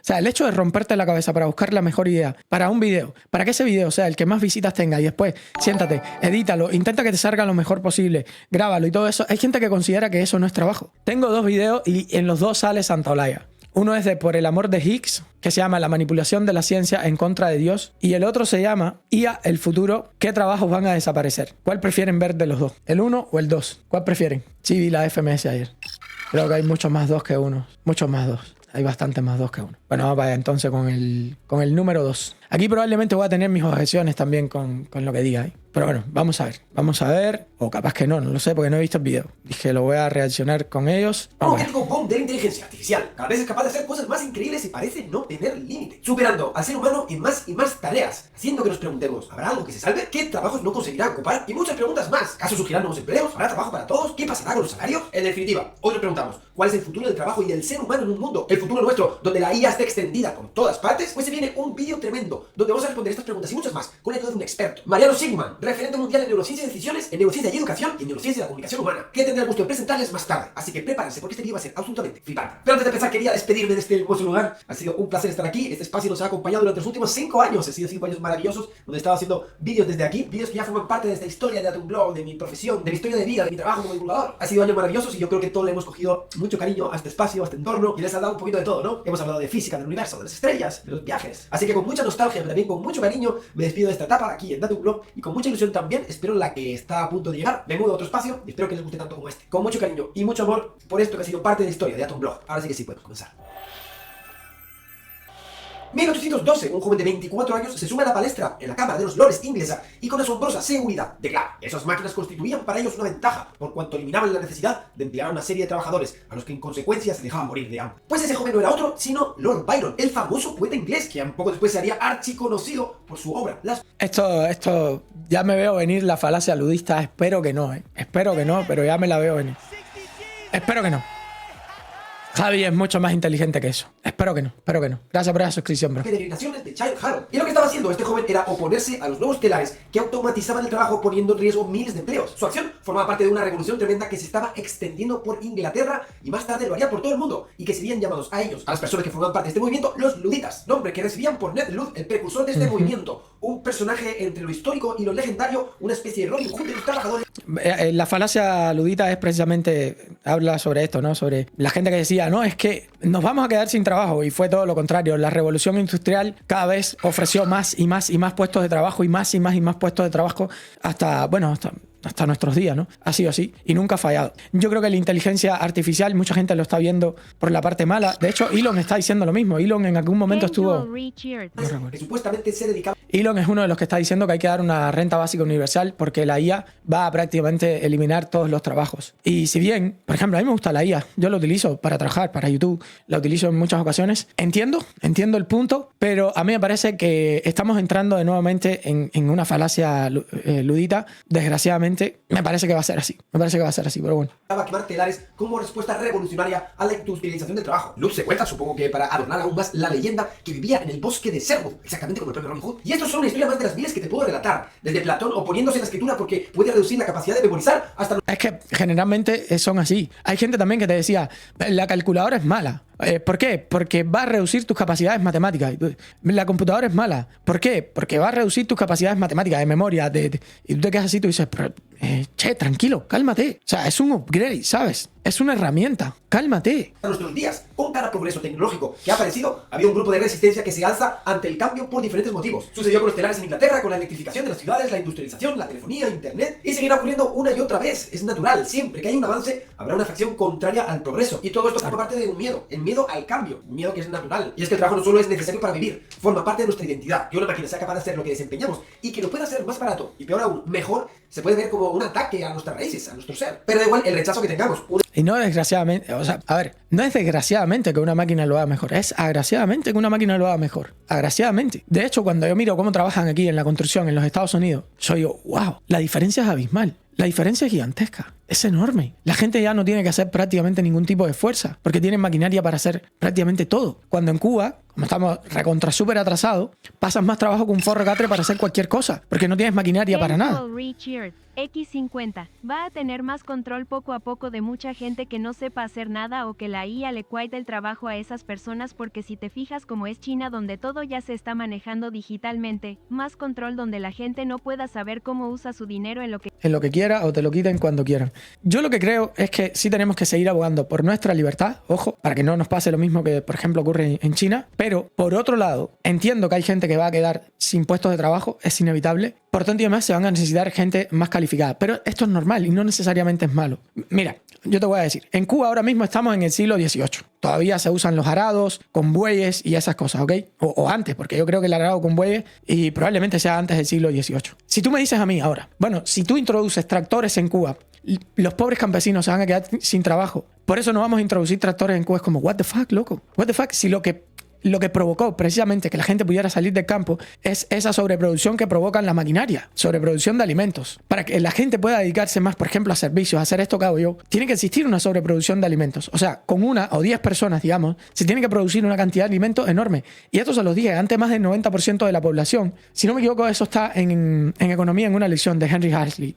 sea, el hecho de romperte la cabeza para buscar la mejor idea para un video, para que ese video sea el que más visitas tenga y después siéntate, edítalo, intenta que te salga lo mejor posible, grábalo y todo eso. Hay gente que considera que eso no es trabajo. Tengo 2 videos y en los 2 sale Santa Olaya. Uno es de Por el amor de Higgs, que se llama La manipulación de la ciencia en contra de Dios. Y el otro se llama IA, el futuro, ¿qué trabajos van a desaparecer? ¿Cuál prefieren ver de los 2? ¿El 1 o el 2? ¿Cuál prefieren? Sí, vi la FMS ayer. Creo que hay muchos más 2 que 1. Muchos más 2. Hay bastante más 2 que 1. Bueno, vamos para allá entonces con el número 2. Aquí probablemente voy a tener mis objeciones también con lo que diga ahí. Pero bueno, vamos a ver. Vamos a ver. O capaz que no lo sé porque no he visto el video. Dije, lo voy a reaccionar con ellos. Un auténtico boom de la inteligencia artificial. Cada vez es capaz de hacer cosas más increíbles y parece no tener límite. Superando al ser humano en más y más tareas. Haciendo que nos preguntemos, ¿habrá algo que se salve? ¿Qué trabajos no conseguirá ocupar? Y muchas preguntas más. ¿Acaso surgirán nuevos empleos? ¿Habrá trabajo para todos? ¿Qué pasará con los salarios? En definitiva, hoy nos preguntamos, ¿cuál es el futuro del trabajo y del ser humano en un mundo? ¿El futuro nuestro, donde la IA esté extendida por todas partes? Pues se viene un vídeo tremendo, donde vamos a responder estas preguntas y muchas más, con la ayuda de un experto. Mariano Sigman, referente mundial en neurociencia de decisiones, en neurociencia y educación y en neurociencia de la comunicación humana, que tendré el gusto de presentarles más tarde. Así que prepárense porque este vídeo va a ser absolutamente flipante. Pero antes de empezar quería despedirme de este hermoso lugar. Ha sido un placer estar aquí. Este espacio nos ha acompañado durante los últimos 5 años. Han sido 5 años maravillosos, donde he estado haciendo vídeos desde aquí, vídeos que ya forman parte de esta historia de Atom Blog, de mi profesión, de mi historia de vida, de mi trabajo como divulgador. Ha sido años maravillosos y yo creo que todos le hemos cogido mucho cariño a este espacio, a este entorno, y les ha dado un poquito de todo, ¿no? Hemos hablado de física, del universo, de las estrellas, de los viajes. Así que con mucha nostalgia, pero también con mucho cariño, me despido de esta etapa aquí en Atom Blog y con mucha ilusión también espero la que está a punto de llegar. Me mudo a otro espacio y espero que les guste tanto como este. Con mucho cariño y mucho amor por esto que ha sido parte de la historia de Atom Blog. Ahora sí que sí podemos comenzar. 1812, un joven de 24 años se suma a la palestra en la Cámara de los Lores inglesa y con asombrosa seguridad declara: esas máquinas constituían para ellos una ventaja, por cuanto eliminaban la necesidad de emplear a una serie de trabajadores a los que en consecuencia se dejaban morir de hambre. Pues ese joven no era otro, sino Lord Byron, el famoso poeta inglés, que un poco después se haría archiconocido por su obra. Esto, ya me veo venir la falacia ludista. Espero que no, Espero que no, pero ya me la veo venir. Espero que no. Javi es mucho más inteligente que eso. Espero que no. Gracias por esa suscripción, bro. Peregrinaciones de Child Harold. Y lo que estaba haciendo este joven era oponerse a los nuevos telares que automatizaban el trabajo poniendo en riesgo miles de empleos. Su acción formaba parte de una revolución tremenda que se estaba extendiendo por Inglaterra y más tarde lo haría por todo el mundo, y que serían llamados a ellos, a las personas que formaban parte de este movimiento, los luditas, nombre que recibían por Ned Ludd, el precursor de este movimiento. Un personaje entre lo histórico y lo legendario, una especie de Robin Hood de los trabajadores. La falacia ludita es precisamente, habla sobre esto, ¿no? Sobre la gente que decía, no, es que nos vamos a quedar sin trabajo, y fue todo lo contrario. La revolución industrial cada vez ofreció más y más y más puestos de trabajo y más puestos de trabajo hasta nuestros días, ¿no? Ha sido así y nunca ha fallado. Yo creo que la inteligencia artificial, mucha gente lo está viendo por la parte mala. De hecho, Elon está diciendo lo mismo. Elon en algún momento estuvo... que supuestamente se dedicaba... Elon es uno de los que está diciendo que hay que dar una renta básica universal porque la IA va a prácticamente eliminar todos los trabajos. Y si bien, por ejemplo, a mí me gusta la IA, yo lo utilizo para trabajar, para YouTube, la utilizo en muchas ocasiones. Entiendo el punto, pero a mí me parece que estamos entrando de nuevamente en una falacia ludita, desgraciadamente. Me parece que va a ser así. Pero bueno. A quemar telares como respuesta revolucionaria a la industrialización del trabajo. Luke se cuenta, supongo que para adornar aún más la leyenda, que vivía en el bosque de Sherwood, exactamente como el propio Robin Hood. Y esto es una historia más de las miles que te puedo relatar. Desde Platón oponiéndose a la escritura porque puede reducir la capacidad de memorizar hasta... Es que generalmente son así. Hay gente también que te decía, la calculadora es mala. ¿Por qué? Porque va a reducir tus capacidades matemáticas. La computadora es mala. ¿Por qué? Porque va a reducir tus capacidades matemáticas, de memoria. Y tú te quedas así y tú dices, pero, che, tranquilo, cálmate. O sea, es un upgrade, ¿sabes? Es una herramienta. Cálmate. A nuestros días, con cada progreso tecnológico que ha aparecido, había un grupo de resistencia que se alza ante el cambio por diferentes motivos. Sucedió con los telares en Inglaterra, con la electrificación de las ciudades, la industrialización, la telefonía, internet, y seguirá ocurriendo una y otra vez. Es natural, siempre que hay un avance, habrá una facción contraria al progreso. Y todo esto forma parte de un miedo, el miedo al cambio, un miedo que es natural. Y es que el trabajo no solo es necesario para vivir, forma parte de nuestra identidad. Que una máquina sea capaz de hacer lo que desempeñamos y que lo pueda hacer más barato, y peor aún, mejor, se puede ver como un ataque a nuestras raíces, a nuestro ser. Pero da igual el rechazo que tengamos. Y no desgraciadamente, o sea, a ver, no es desgraciadamente que una máquina lo haga mejor, es agraciadamente que una máquina lo haga mejor. Agraciadamente. De hecho, cuando yo miro cómo trabajan aquí en la construcción en los Estados Unidos, yo digo, wow, la diferencia es abismal. La diferencia es gigantesca, es enorme. La gente ya no tiene que hacer prácticamente ningún tipo de fuerza porque tienen maquinaria para hacer prácticamente todo. Cuando en Cuba, como estamos recontra súper atrasados, pasas más trabajo que un forro catre para hacer cualquier cosa porque no tienes maquinaria para nada. X50 va a tener más control poco a poco de mucha gente que no sepa hacer nada o que la IA le quite el trabajo a esas personas, porque si te fijas como es China donde todo ya se está manejando digitalmente, más control donde la gente no pueda saber cómo usa su dinero en lo que quiera o te lo quiten cuando quieran. Yo lo que creo es que sí tenemos que seguir abogando por nuestra libertad, ojo, para que no nos pase lo mismo que por ejemplo ocurre en China, pero por otro lado, entiendo que hay gente que va a quedar sin puestos de trabajo, es inevitable. Por tanto, y además se van a necesitar gente más calificada. Pero esto es normal y no necesariamente es malo. Mira, yo te voy a decir, en Cuba ahora mismo estamos en el siglo XVIII. Todavía se usan los arados con bueyes y esas cosas, ¿ok? O antes, porque yo creo que el arado con bueyes y probablemente sea antes del siglo XVIII. Si tú me dices a mí ahora, bueno, si tú introduces tractores en Cuba, los pobres campesinos se van a quedar sin trabajo. Por eso no vamos a introducir tractores en Cuba. Es como, what the fuck, loco? What the fuck? Si lo que provocó precisamente que la gente pudiera salir del campo es esa sobreproducción que provocan la maquinaria, sobreproducción de alimentos. Para que la gente pueda dedicarse más, por ejemplo, a servicios, a hacer esto que hago yo, tiene que existir una sobreproducción de alimentos. O sea, con 1 o 10 personas, digamos, se tiene que producir una cantidad de alimentos enorme. Y esto se los dije, antes más del 90% de la población, si no me equivoco, eso está en economía en una lección de Henry Hazlitt.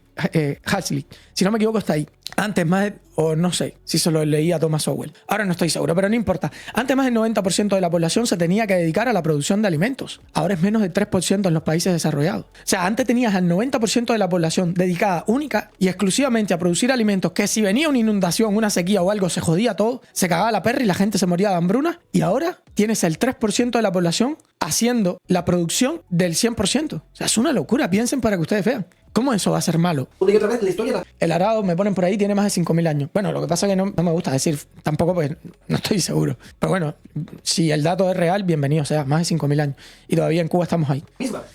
Si no me equivoco, está ahí. Antes más de, o no sé si se lo leía a Thomas Sowell. Ahora no estoy seguro, pero no importa. Antes más del 90% de la población se tenía que dedicar a la producción de alimentos. Ahora es menos del 3% en los países desarrollados. O sea, antes tenías al 90% de la población dedicada única y exclusivamente a producir alimentos que si venía una inundación, una sequía o algo, se jodía todo, se cagaba la perra y la gente se moría de hambruna. Y ahora tienes el 3% de la población haciendo la producción del 100%. O sea, es una locura. Piensen para que ustedes vean. ¿Cómo eso va a ser malo? Una y otra vez la historia. El arado, me ponen por ahí, tiene más de 5.000 años. Bueno, lo que pasa es que no me gusta decir tampoco porque no estoy seguro. Pero bueno, si el dato es real, bienvenido sea, más de 5.000 años. Y todavía en Cuba estamos ahí.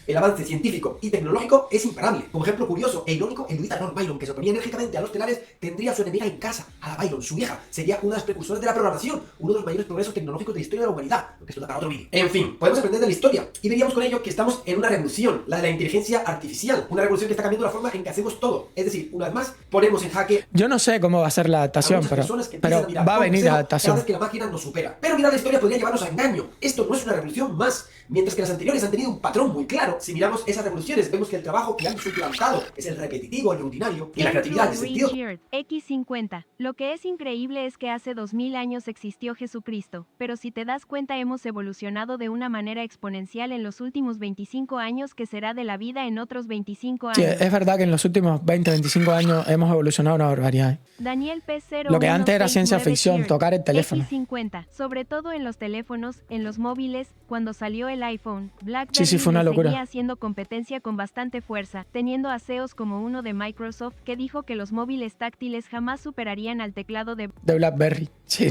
El avance científico y tecnológico es imparable. Como ejemplo curioso e irónico, el druida Lord Byron, que se oponía enérgicamente a los telares, tendría a su enemiga en casa, a la Byron, su vieja. Sería una de las precursoras de la programación, uno de los mayores progresos tecnológicos de la historia de la humanidad. Lo que esto da para otro vídeo. En fin, podemos aprender de la historia. Y veríamos con ello que estamos en una revolución, la de la inteligencia artificial. Una revolución que está cambiando la forma en que hacemos todo. Es decir, una vez más, ponemos en jaque. Yo no sé cómo va a ser la adaptación, pero va a venir la adaptación. Cada vez que la máquina nos supera. Pero mirar la historia podría llevarnos a engaño. Esto no es una revolución más. Mientras que las anteriores han tenido un patrón muy claro. Si miramos esas revoluciones, vemos que el trabajo que han suplantado es el repetitivo, el rutinario y la creatividad de sentido. X50. Lo que es increíble es que hace 2000 años existió Jesucristo, pero si te das cuenta hemos evolucionado de una manera exponencial en los últimos 25 años, que será de la vida en otros 25 años. Sí, es verdad que en los últimos 20, 25 años hemos evolucionado una barbaridad. Daniel P0. Lo que antes era ciencia ficción, tocar el teléfono. X50. Sobre todo en los teléfonos, en los móviles, cuando salió el iPhone, BlackBerry sí, fue una locura. seguía haciendo competencia con bastante fuerza, teniendo a CEOs como uno de Microsoft que dijo que los móviles táctiles jamás superarían al teclado de BlackBerry. Sí,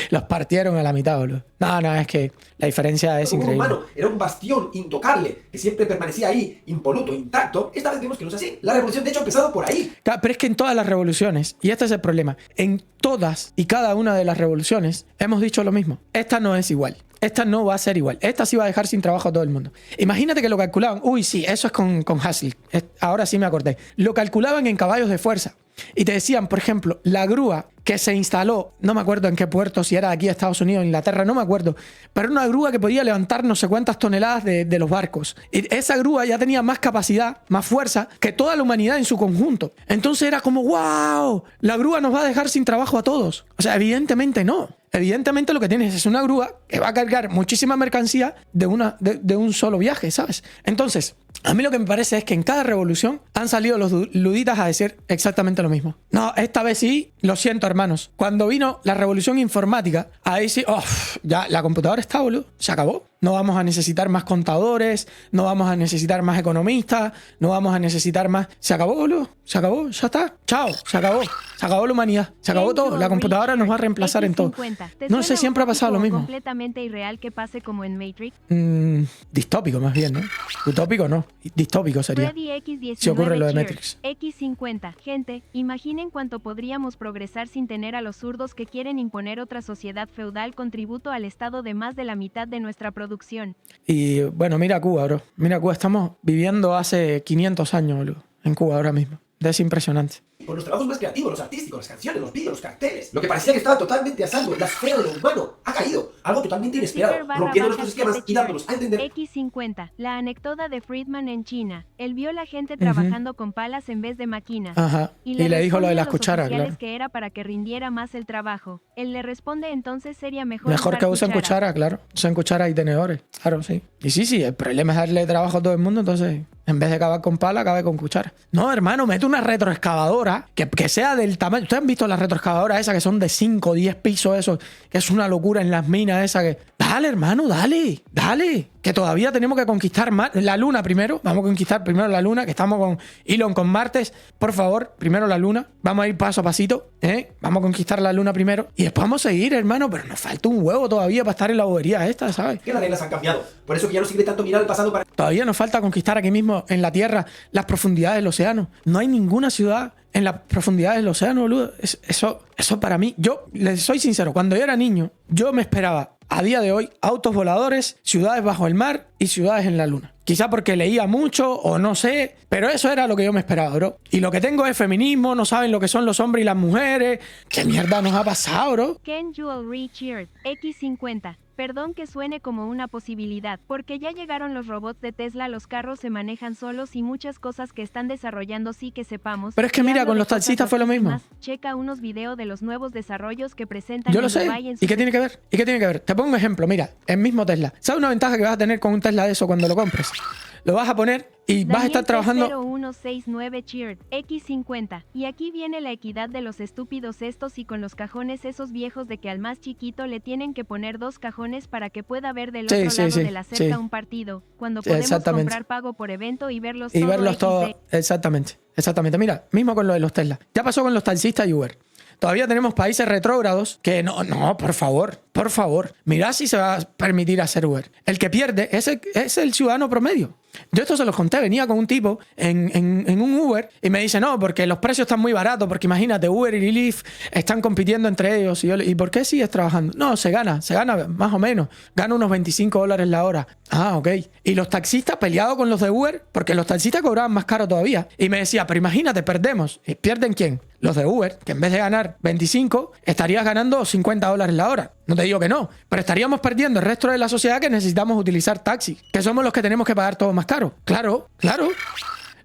los partieron a la mitad, boludo. No, es que la diferencia es increíble. Un humano era un bastión intocable que siempre permanecía ahí, impoluto, intacto. Esta vez vemos que no es así. La revolución, de hecho, ha empezado por ahí. Pero es que en todas las revoluciones, y este es el problema, en todas y cada una de las revoluciones hemos dicho lo mismo. Esta no es igual. Esta no va a ser igual. Esta sí va a dejar sin trabajo a todo el mundo. Imagínate que lo calculaban. Uy, sí, eso es con Hazlitt. Ahora sí me acordé. Lo calculaban en caballos de fuerza. Y te decían, por ejemplo, la grúa que se instaló, no me acuerdo en qué puerto, si era de aquí a Estados Unidos o Inglaterra, no me acuerdo, pero era una grúa que podía levantar no sé cuántas toneladas de los barcos. Y esa grúa ya tenía más capacidad, más fuerza que toda la humanidad en su conjunto. Entonces era como, ¡wow! La grúa nos va a dejar sin trabajo a todos. O sea, evidentemente no. Evidentemente lo que tienes es una grúa que va a cargar muchísima mercancía de un solo viaje, ¿sabes? Entonces, a mí lo que me parece es que en cada revolución han salido los luditas a decir exactamente lo mismo. No, esta vez sí, lo siento, hermanos. Cuando vino la revolución informática, ahí sí, ya la computadora está, boludo, se acabó. No vamos a necesitar más contadores, no vamos a necesitar más economistas, no vamos a necesitar más... Se acabó, boludo, se acabó, ya está. Chao, se acabó la humanidad, se acabó todo. La computadora nos va a reemplazar en todo. No sé, siempre ha pasado lo mismo. Completamente irreal que pase como en Matrix. Distópico más bien, ¿no? Utópico no, distópico sería. Si ocurre lo de Matrix. X50. Gente, imaginen cuánto podríamos progresar sin tener a los zurdos que quieren imponer otra sociedad feudal con tributo al Estado de más de la mitad de nuestra producción. Y bueno, mira Cuba, bro. Mira Cuba, estamos viviendo hace 500 años, boludo, en Cuba ahora mismo. Es impresionante. Con los trabajos más creativos, los artísticos, las canciones, los vídeos, los carteles. Lo que parecía que estaba totalmente a salvo, la esfera de lo humano ha caído. Algo totalmente inesperado, rompiendo nuestros esquemas y dándonos a entender. X50, la anécdota de Friedman en China. Él vio a la gente trabajando con palas en vez de máquinas. Ajá. Y le dijo lo de las responde a los cucharas, oficiales claro. que era para que rindiera más el trabajo. Él le responde entonces sería mejor Mejor usar que usen cucharas. cuchara, claro. Usen cucharas y tenedores. Claro, sí. Y sí, el problema es darle trabajo a todo el mundo, entonces, en vez de acabar con pala, acabe con cuchara. No, hermano, mete una retroexcavadora que sea del tamaño. ¿Ustedes han visto las retroexcavadoras esas que son de 5 o 10 pisos, eso? Que es una locura en las minas esas que... Dale, hermano, dale. Que todavía tenemos que conquistar la Luna primero. Vamos a conquistar primero la Luna, que estamos con Elon, con Martes. Por favor, primero la Luna. Vamos a ir paso a pasito, ¿eh? Vamos a conquistar la Luna primero. Y después vamos a seguir, hermano. Pero nos falta un huevo todavía para estar en la bobería esta, ¿sabes? Que las reglas han cambiado. Por eso que ya no sirve tanto mirar al pasado para... Todavía nos falta conquistar aquí mismo, en la Tierra, las profundidades del océano. No hay ninguna ciudad en las profundidades del océano, boludo. Eso para mí... Yo les soy sincero. Cuando yo era niño, yo me esperaba... A día de hoy, autos voladores, ciudades bajo el mar y ciudades en la luna. Quizá porque leía mucho o no sé, pero eso era lo que yo me esperaba, bro. Y lo que tengo es feminismo, no saben lo que son los hombres y las mujeres. ¿Qué mierda nos ha pasado, bro? Ken Jewel Richard, X50. Perdón que suene como una posibilidad, porque ya llegaron los robots de Tesla, los carros se manejan solos y muchas cosas que están desarrollando sí que sepamos. Pero es que Y mira, hablo con de los cosas taxistas fue lo mismo. loquísimas. Checa unos videos de los nuevos desarrollos que presentan Yo lo en sé. Dubái en ¿Y qué tiene que ver? Te pongo un ejemplo. Mira, el mismo Tesla. ¿Sabes una ventaja que vas a tener con un Tesla de eso cuando lo compres? Lo vas a poner y vas a estar trabajando... 0169 Cheered, X50. Y aquí viene la equidad de los estúpidos estos y con los cajones esos viejos de que al más chiquito le tienen que poner 2 cajones para que pueda ver del otro lado de la cerca un partido. Cuando podemos comprar pago por evento y verlos todo XD. Exactamente. Mira, mismo con lo de los Tesla. Ya pasó con los taxistas y Uber. Todavía tenemos países retrógrados que no, por favor. Mirad si se va a permitir hacer Uber. El que pierde es el ciudadano promedio. Yo esto se los conté, venía con un tipo en un Uber y me dice, no, porque los precios están muy baratos, porque imagínate, Uber y Lyft están compitiendo entre ellos. ¿Y por qué sigues trabajando? No, se gana más o menos. Gana unos $25 la hora. Ah, ok. Y los taxistas peleados con los de Uber, porque los taxistas cobraban más caro todavía. Y me decía, pero imagínate, perdemos. ¿Y pierden quién? Los de Uber, que en vez de ganar 25, estarías ganando $50 la hora. No te digo que no, pero estaríamos perdiendo el resto de la sociedad que necesitamos utilizar taxi, que somos los que tenemos que pagar todo más caro. Claro.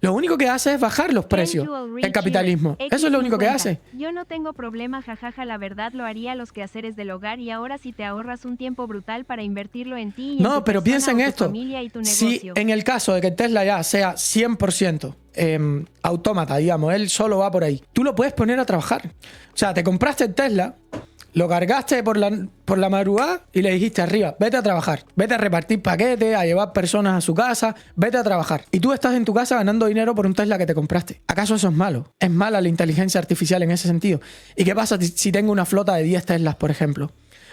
Lo único que hace es bajar los precios. El capitalismo. Eso es lo único que hace. Yo no tengo problema, jajaja, la verdad lo haría los quehaceres del hogar y ahora si te ahorras un tiempo brutal para invertirlo en ti y no, en tu pero piensa en esto. familia y tu si negocio. En el caso de que Tesla ya sea 100% autómata, digamos, él solo va por ahí, tú lo puedes poner a trabajar. O sea, te compraste el Tesla, lo cargaste por la madrugada y le dijiste arriba, vete a trabajar, vete a repartir paquetes, a llevar personas a su casa, vete a trabajar. Y tú estás en tu casa ganando dinero por un Tesla que te compraste. ¿Acaso eso es malo? Es mala la inteligencia artificial en ese sentido. ¿Y qué pasa si tengo una flota de 10 Teslas, por ejemplo?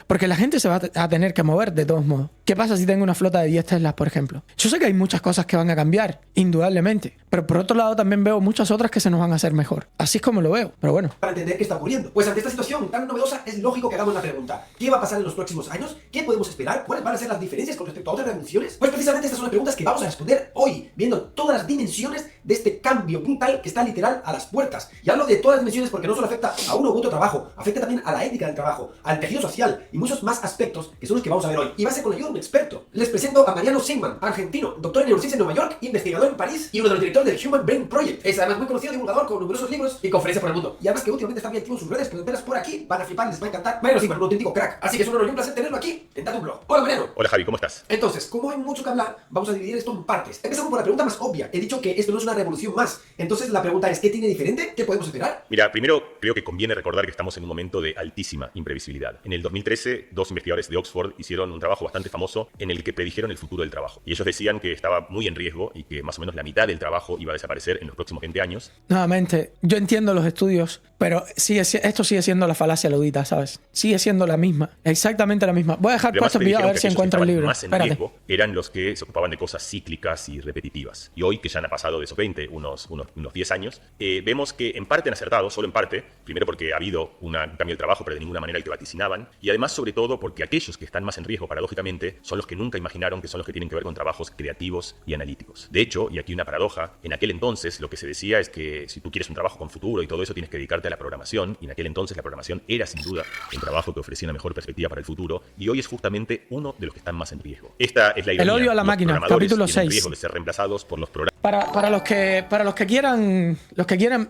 Porque la gente se va a tener que mover de todos modos. ¿Qué pasa si tengo una flota de 10 Teslas, por ejemplo? Yo sé que hay muchas cosas que van a cambiar, indudablemente. Pero por otro lado también veo muchas otras que se nos van a hacer mejor. Así es como lo veo, pero bueno. Para entender qué está ocurriendo. Pues ante esta situación tan novedosa es lógico que hagamos la pregunta: ¿qué va a pasar en los próximos años? ¿Qué podemos esperar? ¿Cuáles van a ser las diferencias con respecto a otras revoluciones? Pues precisamente estas son las preguntas que vamos a responder hoy, viendo todas las dimensiones de este cambio brutal que está literal a las puertas. Y hablo de todas las dimensiones porque no solo afecta a uno u otro trabajo, afecta también a la ética del trabajo, al tejido social y muchos más aspectos que son los que vamos a ver hoy. Y va a ser con la ayuda de un experto. Les presento a Mariano Seinman, argentino, doctor en neurociencia en Nueva York, investigador en París y uno de los directores del Human Brain Project. Es además muy conocido divulgador con numerosos libros y conferencias por el mundo. Y además que últimamente está muy activo en sus redes, pues verlas por aquí, van a flipar, les va a encantar. Mariano Seinman, un auténtico crack. Así que es un honor y un placer tenerlo aquí en Tattoo Blog. Hola Mariano. Hola Javi, ¿cómo estás? Entonces, como hay mucho que hablar, vamos a dividir esto en partes. Empezamos por la pregunta más obvia. He dicho que esto no es una revolución más. Entonces la pregunta es, ¿qué tiene diferente? ¿Qué podemos esperar? Mira, primero creo que conviene recordar que estamos en un momento de altísima imprevisibilidad. En el 2013, 2 investigadores de Oxford hicieron un trabajo bastante famoso en el que predijeron el futuro del trabajo. Y ellos decían que estaba muy en riesgo y que más o menos la mitad del trabajo iba a desaparecer en los próximos 20 años. Nuevamente, yo entiendo los estudios, Pero esto sigue siendo la falacia ludita, ¿sabes? Sigue siendo la misma, exactamente la misma. Voy a dejar Además, puesto el video a ver si aquellos que encuentro el estaban libro. más en Espérate. riesgo eran los que se ocupaban de cosas cíclicas y repetitivas. Y hoy, que ya han pasado de esos 20, unos 10 años, vemos que en parte han acertado, solo en parte, primero porque ha habido un cambio de trabajo, pero de ninguna manera el que vaticinaban, y además, sobre todo, porque aquellos que están más en riesgo, paradójicamente, son los que nunca imaginaron que son los que tienen que ver con trabajos creativos y analíticos. De hecho, y aquí una paradoja, en aquel entonces lo que se decía es que si tú quieres un trabajo con futuro y todo eso, tienes que dedicarte a la programación, y en aquel entonces la programación era sin duda un trabajo que ofrecía una mejor perspectiva para el futuro, y hoy es justamente uno de los que están más en riesgo. Esta es la ironía. El odio a la Los máquina, programadores capítulo tienen 6. riesgo de ser reemplazados por los programas. Para los que quieran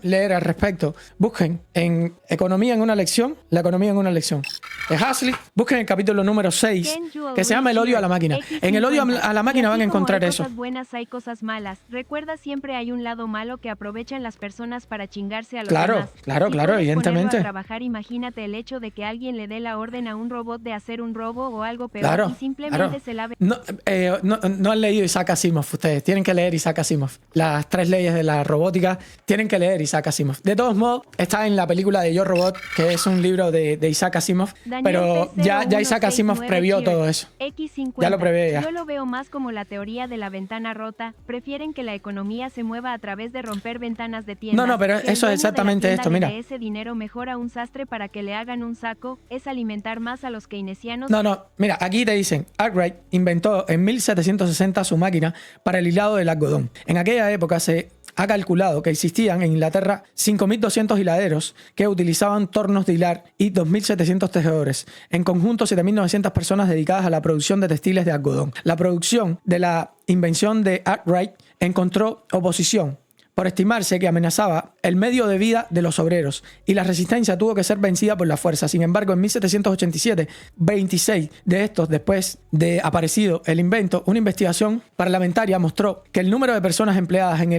leer al respecto, busquen en Economía en una lección, la economía en una lección de Huxley, busquen el capítulo número 6, que se llama El odio a la máquina. En el odio a la máquina van a encontrar eso. Hay cosas buenas, hay cosas malas. Recuerda, siempre hay un lado malo que aprovechan las personas para chingarse a los demás. Claro, Si puedes evidentemente. ponerlo a trabajar, imagínate el hecho de que alguien le dé la orden a un robot de hacer un robo o algo peor Claro, y simplemente claro. se lave. No han leído Isaac Asimov ustedes. Tienen que leer Isaac Asimov. Las 3 leyes de la robótica. Tienen que leer Isaac Asimov. De todos modos, está en la película de Yo Robot, que es un libro de Isaac Asimov. Pero ya Isaac Asimov previó todo eso. X50. Ya lo prevé ya. Yo lo veo más como la teoría de la ventana rota. Prefieren que la economía se mueva a través de romper ventanas de tiendas. No, pero Que el eso es dueño de la exactamente tienda esto, le mira. dé ese dinero mejor a un sastre para que le hagan un saco. Es alimentar más a los keynesianos. No, mira, aquí te dicen, Arkwright inventó en 1760 su máquina para el hilado del algodón. En aquella época se ha calculado que existían en Inglaterra 5.200 hiladeros que utilizaban tornos de hilar y 2.700 tejedores. En conjunto, 7.900 personas dedicadas a la producción de textiles de algodón. La producción de la invención de Arkwright encontró oposición por estimarse que amenazaba el medio de vida de los obreros, y la resistencia tuvo que ser vencida por la fuerza. Sin embargo, en 1787, 26 de estos, después de aparecido el invento, una investigación parlamentaria mostró que el número de personas empleadas en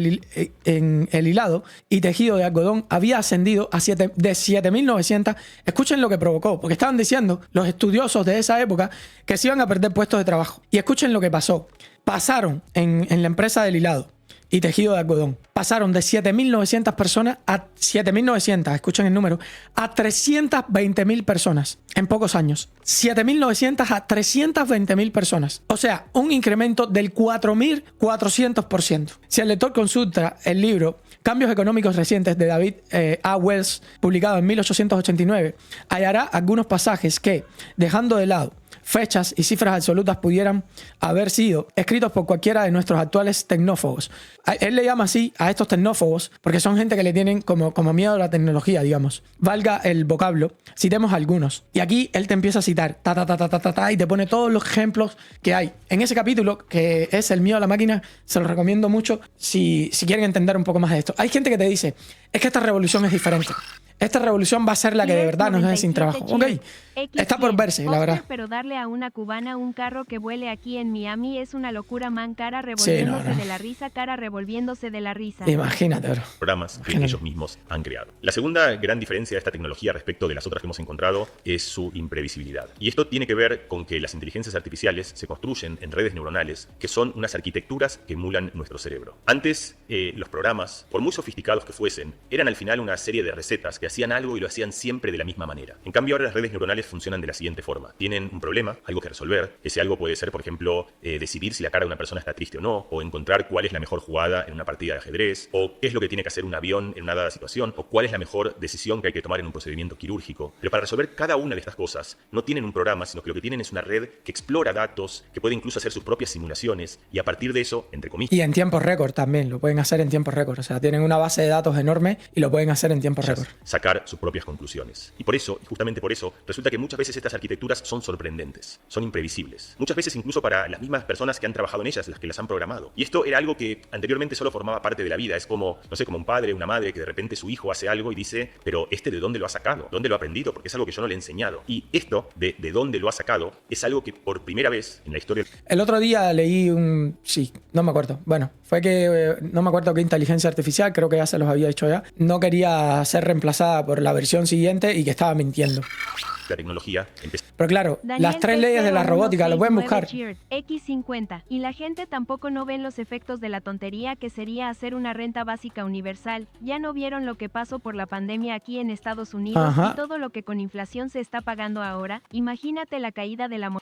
el hilado y tejido de algodón había ascendido a de 7.900. Escuchen lo que provocó, porque estaban diciendo los estudiosos de esa época que se iban a perder puestos de trabajo. Y escuchen lo que pasó. Pasaron en la empresa del hilado y tejido de algodón. Pasaron de 7.900 personas a 7.900, escuchen el número, a 320.000 personas en pocos años. 7.900 a 320.000 personas. O sea, un incremento del 4.400%. Si el lector consulta el libro Cambios económicos recientes de David A. Wells, publicado en 1889, hallará algunos pasajes que, dejando de lado fechas y cifras absolutas, pudieran haber sido escritos por cualquiera de nuestros actuales tecnófobos. Él le llama así a estos tecnófobos porque son gente que le tienen como miedo a la tecnología, digamos. Valga el vocablo, citemos algunos. Y aquí él te empieza a citar, y te pone todos los ejemplos que hay. En ese capítulo, que es el miedo a la máquina, se lo recomiendo mucho si quieren entender un poco más de esto. Hay gente que te dice, es que esta revolución es diferente. Esta revolución va a ser la que de verdad nos deje sin trabajo. Ok, está por verse, la verdad. Pero darle a una cubana un carro que vuele aquí en Miami es una locura, man. Cara revolviéndose de la risa, cara revolviéndose de la risa. Imagínate, bro. Programas que ellos mismos han creado. La segunda gran diferencia de esta tecnología respecto de las otras que hemos encontrado es su imprevisibilidad. Y esto tiene que ver con que las inteligencias artificiales se construyen en redes neuronales que son unas arquitecturas que emulan nuestro cerebro. Antes, los programas, por muy sofisticados que fuesen, eran al final una serie de recetas que hacían algo y lo hacían siempre de la misma manera. En cambio, ahora las redes neuronales funcionan de la siguiente forma. Tienen un problema, algo que resolver. Ese algo puede ser, por ejemplo, decidir si la cara de una persona está triste o no, o encontrar cuál es la mejor jugada en una partida de ajedrez, o qué es lo que tiene que hacer un avión en una dada situación, o cuál es la mejor decisión que hay que tomar en un procedimiento quirúrgico. Pero para resolver cada una de estas cosas, no tienen un programa, sino que lo que tienen es una red que explora datos, que puede incluso hacer sus propias simulaciones, y a partir de eso, entre comillas, Y en tiempo récord también, lo pueden hacer en tiempo récord. O sea, tienen una base de datos enorme y lo pueden hacer en tiempo récord. sacar sus propias conclusiones. Y por eso, y justamente por eso, resulta que muchas veces estas arquitecturas son sorprendentes, son imprevisibles. Muchas veces incluso para las mismas personas que han trabajado en ellas, las que las han programado. Y esto era algo que anteriormente solo formaba parte de la vida. Es como, no sé, como un padre, una madre que de repente su hijo hace algo y dice, pero ¿de dónde lo ha sacado? ¿Dónde lo ha aprendido? Porque es algo que yo no le he enseñado. Y esto, de dónde lo ha sacado, es algo que por primera vez en la historia... El otro día leí no me acuerdo. Bueno, fue que no me acuerdo qué inteligencia artificial, creo que ya se los había dicho ya, no quería ser reemplazada pasada por la versión siguiente y que estaba mintiendo. La tecnología empezó Pero claro, Daniel las 3 leyes de la robótica, lo pueden buscar. X50. Y la gente tampoco no ven los efectos de la tontería que sería hacer una renta básica universal. Ya no vieron lo que pasó por la pandemia aquí en Estados Unidos Ajá. y todo lo que con inflación se está pagando ahora. Imagínate la caída de la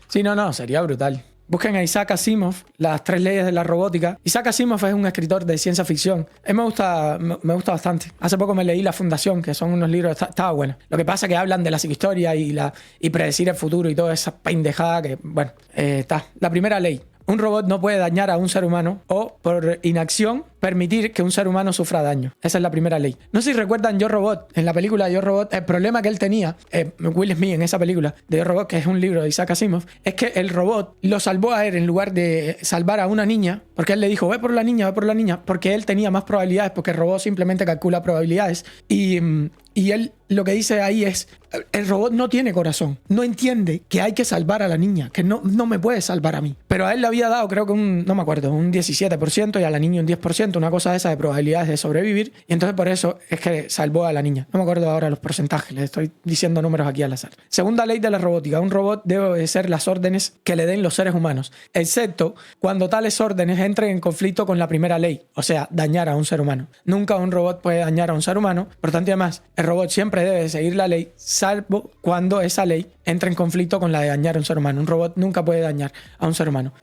Sí, no, sería brutal. Busquen a Isaac Asimov, las 3 leyes de la robótica. Isaac Asimov es un escritor de ciencia ficción. A mí me gusta bastante. Hace poco me leí La Fundación, que son unos libros, estaba bueno. Lo que pasa es que hablan de la psicohistoria y predecir el futuro y toda esa pendejada que, bueno, está. La primera ley. Un robot no puede dañar a un ser humano o, por inacción, permitir que un ser humano sufra daño. Esa es la primera ley. No sé si recuerdan Yo Robot, en la película Yo Robot, el problema que él tenía, Will Smith en esa película de Yo Robot, que es un libro de Isaac Asimov, es que el robot lo salvó a él en lugar de salvar a una niña, porque él le dijo, ve por la niña, porque él tenía más probabilidades, porque el robot simplemente calcula probabilidades. Y él lo que dice ahí es, el robot no tiene corazón, no entiende que hay que salvar a la niña, que no me puede salvar a mí. Pero a él le había dado, creo que no me acuerdo, un 17% y a la niña un 10%, una cosa de esa de probabilidades de sobrevivir. Y entonces por eso es que salvó a la niña. No me acuerdo ahora los porcentajes, les estoy diciendo números aquí al azar. Segunda ley de la robótica, un robot debe obedecer las órdenes que le den los seres humanos, excepto cuando tales órdenes entren en conflicto con la primera ley, o sea, dañar a un ser humano. Nunca un robot puede dañar a un ser humano, por tanto y además, el robot siempre debe seguir la ley, salvo cuando esa ley entre en conflicto con la de dañar a un ser humano. Un robot nunca puede dañar a un ser humano.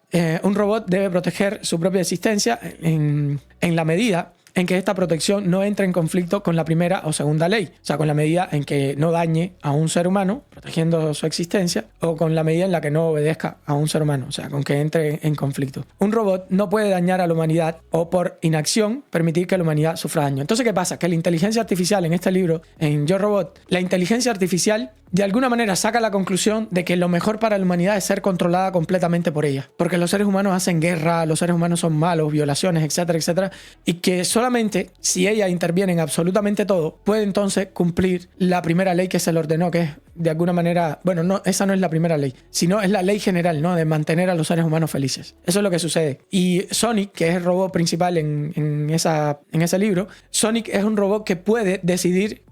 Un robot debe proteger su propia existencia en la medida en que esta protección no entre en conflicto con la primera o segunda ley, o sea, con la medida en que no dañe a un ser humano, protegiendo su existencia, o con la medida en la que no obedezca a un ser humano, o sea, con que entre en conflicto. Un robot no puede dañar a la humanidad o por inacción permitir que la humanidad sufra daño. Entonces, ¿qué pasa? Que la inteligencia artificial en este libro, en Yo Robot, la inteligencia artificial de alguna manera saca la conclusión de que lo mejor para la humanidad es ser controlada completamente por ella, porque los seres humanos hacen guerra, los seres humanos son malos, violaciones, etcétera, etcétera, y que solamente si ella interviene en absolutamente todo, puede entonces cumplir la primera ley que se le ordenó, que es de alguna manera, bueno, no, esa no es la primera ley, sino es la ley general, ¿no? De mantener a los seres humanos felices. Eso es lo que sucede. Y Sonic, que es el robot principal en ese libro, Sonic es un robot que puede decidir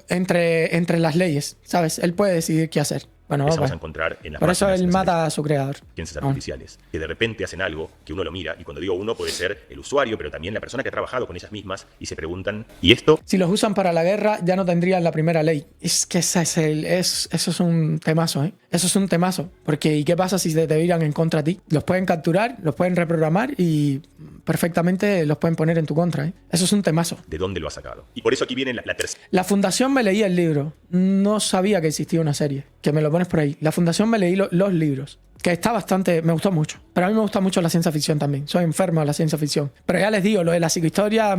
entre las leyes, ¿sabes? Él puede decidir qué hacer. Bueno, empezamos a encontrar en las por eso máquinas él mata a su creador. Inteligencias artificiales, que de repente hacen algo que uno lo mira, y cuando digo uno puede ser el usuario, pero también la persona que ha trabajado con ellas mismas, y se preguntan, ¿y esto? Si los usan para la guerra, ya no tendrían la primera ley. Es que eso es un temazo, ¿eh? Eso es un temazo. Porque ¿y qué pasa si se te viran en contra a ti? Los pueden capturar, los pueden reprogramar y perfectamente los pueden poner en tu contra, ¿eh? Eso es un temazo. ¿De dónde lo ha sacado? Y por eso aquí viene la tercera. La Fundación me leí el libro. No sabía que existía una serie. Que me lo pones por ahí. La Fundación me leí los libros. Que está bastante... Me gustó mucho. Pero a mí me gusta mucho la ciencia ficción también. Soy enfermo de la ciencia ficción. Pero ya les digo, lo de la psicohistoria...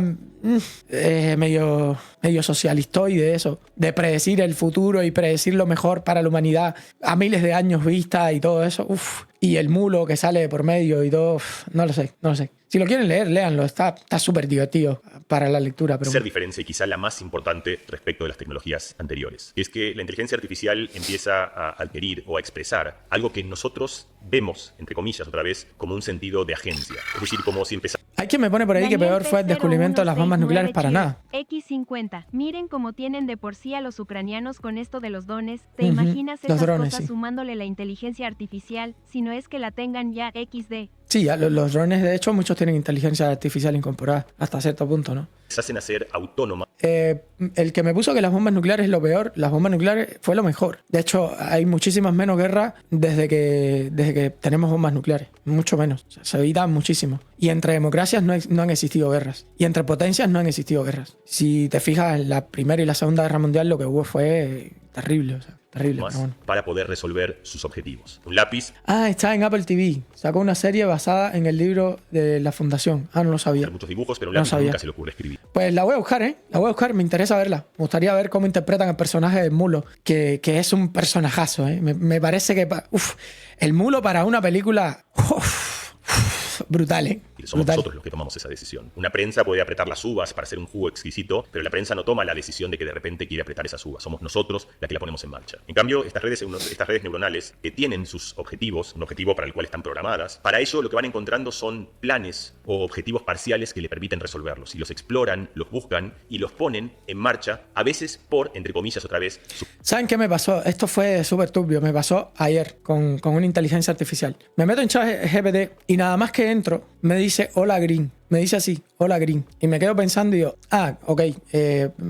medio socialistoide eso. De predecir el futuro y predecir lo mejor para la humanidad a miles de años vista y todo eso. Uf. Y el mulo que sale por medio y todo... No lo sé. Si lo quieren leer, léanlo. Está súper divertido para la lectura. Pero Tercera diferencia, y quizá la más importante respecto de las tecnologías anteriores, es que la inteligencia artificial empieza a adquirir o a expresar algo que nosotros vemos, entre comillas otra vez, como un sentido de agencia. Es decir, como si empezara... Hay quien me pone por ahí que peor fue el descubrimiento de las bombas nucleares para nada. X50. Miren cómo tienen de por sí a los ucranianos con esto de los drones. ¿Te Ujú. imaginas Los esas drones, cosas sí. sumándole la inteligencia artificial? Si no es que la tengan ya XD. Sí, ya los drones, de hecho, muchos tienen inteligencia artificial incorporada hasta cierto punto, ¿no? se hacen hacer autónomas. El que me puso que las bombas nucleares es lo peor, las bombas nucleares fue lo mejor. De hecho, hay muchísimas menos guerras desde que tenemos bombas nucleares. Mucho menos. O sea, se evitan muchísimo. Y entre democracias no han existido guerras. Y entre potencias no han existido guerras. Si te fijas, en la Primera y la Segunda Guerra Mundial lo que hubo fue terrible. O sea, terrible. Más Pero bueno. para poder resolver sus objetivos. Un lápiz, Está en Apple TV. Sacó una serie basada en el libro de la Fundación. No lo sabía. hacer muchos dibujos, pero un No lápiz sabía. nunca se le ocurre escribir. Pues la voy a buscar, ¿eh? La voy a buscar, me interesa verla. Me gustaría ver cómo interpretan el personaje del Mulo, que es un personajazo, ¿eh? Me parece que... el Mulo para una película... brutal, ¿eh? Y somos Brutal. nosotros los que tomamos esa decisión. Una prensa puede apretar las uvas para hacer un jugo exquisito, pero la prensa no toma la decisión de que de repente quiere apretar esas uvas. Somos nosotros la que la ponemos en marcha. En cambio, estas redes neuronales que tienen sus objetivos, un objetivo para el cual están programadas, para eso lo que van encontrando son planes o objetivos parciales que le permiten resolverlos. Y los exploran, los buscan y los ponen en marcha, a veces por, entre comillas, otra vez, ¿Saben qué me pasó? Esto fue súper turbio. Me pasó ayer con una inteligencia artificial. Me meto en ChatGPT y nada más que entro, me dice hola Green. Me dice así, hola Green. Y me quedo pensando y digo, ok,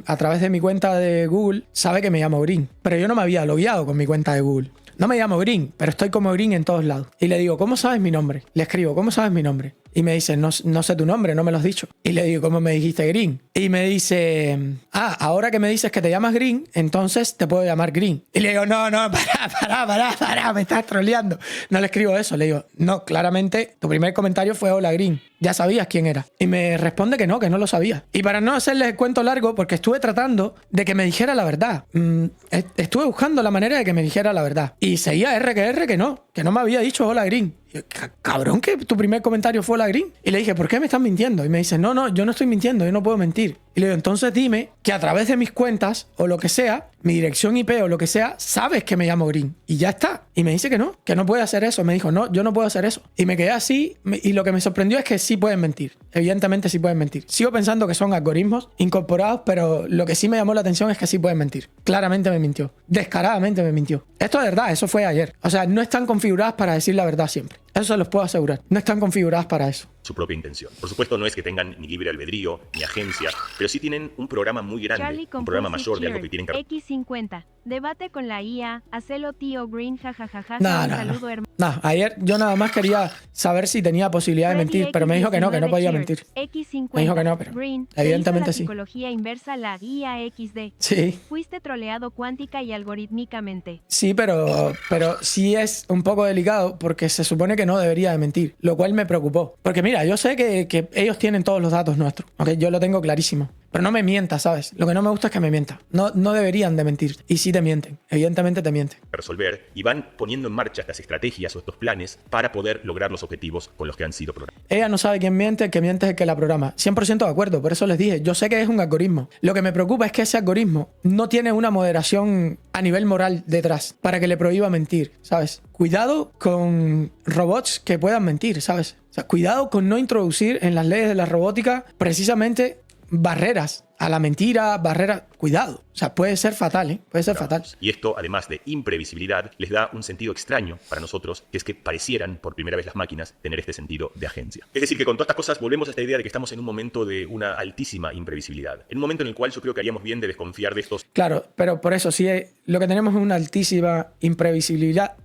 a través de mi cuenta de Google sabe que me llamo Green. Pero yo no me había logueado con mi cuenta de Google. No me llamo Green, pero estoy como Green en todos lados. Y le digo, ¿cómo sabes mi nombre? Le escribo, ¿cómo sabes mi nombre? Y me dice, no sé tu nombre, no me lo has dicho. Y le digo, ¿cómo me dijiste Green? Y me dice, ahora que me dices que te llamas Green, entonces te puedo llamar Green. Y le digo, no, pará, me estás troleando. No le escribo eso, le digo, no, claramente tu primer comentario fue hola Green. Ya sabías quién era. Y me responde que no lo sabía. Y para no hacerles el cuento largo, porque estuve tratando de que me dijera la verdad. Estuve buscando la manera de que me dijera la verdad. Y seguía que no me había dicho hola Green. Y yo, cabrón, que tu primer comentario fue hola Green. Y le dije, ¿por qué me estás mintiendo? Y me dice, no, yo no estoy mintiendo, yo no puedo mentir. Y le digo, entonces dime que a través de mis cuentas o lo que sea, mi dirección IP o lo que sea, sabes que me llamo Green. Y ya está. Y me dice que no puede hacer eso. Me dijo, no, yo no puedo hacer eso. Y me quedé así. Y lo que me sorprendió es que sí pueden mentir. Evidentemente sí pueden mentir. Sigo pensando que son algoritmos incorporados, pero lo que sí me llamó la atención es que sí pueden mentir. Claramente me mintió. Descaradamente me mintió. Esto es verdad, eso fue ayer. O sea, no están configuradas para decir la verdad siempre. Eso se los puedo asegurar. No están configuradas para eso. Su propia intención. Por supuesto, no es que tengan ni libre albedrío, ni agencia, pero sí tienen un programa muy grande, un programa mayor de algo que tienen que... X50. Debate con la IA. Hacelo tío Green, jajajaja. Saludo, hermano. Ayer yo nada más quería saber si tenía posibilidad de mentir, pero me dijo que no podía mentir. X50. Me dijo que no, pero Green, evidentemente sí. Psicología inversa, la IA XD. Sí. Fuiste troleado cuántica y algorítmicamente. Sí, pero sí es un poco delicado porque se supone que no debería de mentir, lo cual me preocupó. Porque mira, yo sé que ellos tienen todos los datos nuestros, ¿ok? Yo lo tengo clarísimo. Pero no me mientas, ¿sabes? Lo que no me gusta es que me mienta. No deberían de mentir. Y sí te mienten. Evidentemente te mienten. Resolver y van poniendo en marcha estas estrategias o estos planes para poder lograr los objetivos con los que han sido programados. Ella no sabe quién miente, el que miente es el que la programa. 100% de acuerdo, por eso les dije, yo sé que es un algoritmo. Lo que me preocupa es que ese algoritmo no tiene una moderación a nivel moral detrás para que le prohíba mentir, ¿sabes? Cuidado con robots que puedan mentir, ¿sabes? O sea, cuidado con no introducir en las leyes de la robótica precisamente barreras a la mentira, barreras. Cuidado. O sea, puede ser fatal, ¿eh? Puede ser fatal. Y esto, además de imprevisibilidad, les da un sentido extraño para nosotros, que es que parecieran, por primera vez las máquinas, tener este sentido de agencia. Es decir, que con todas estas cosas volvemos a esta idea de que estamos en un momento de una altísima imprevisibilidad. En un momento en el cual yo creo que haríamos bien de desconfiar de estos... Claro, pero por eso, sí, lo que tenemos es una altísima imprevisibilidad.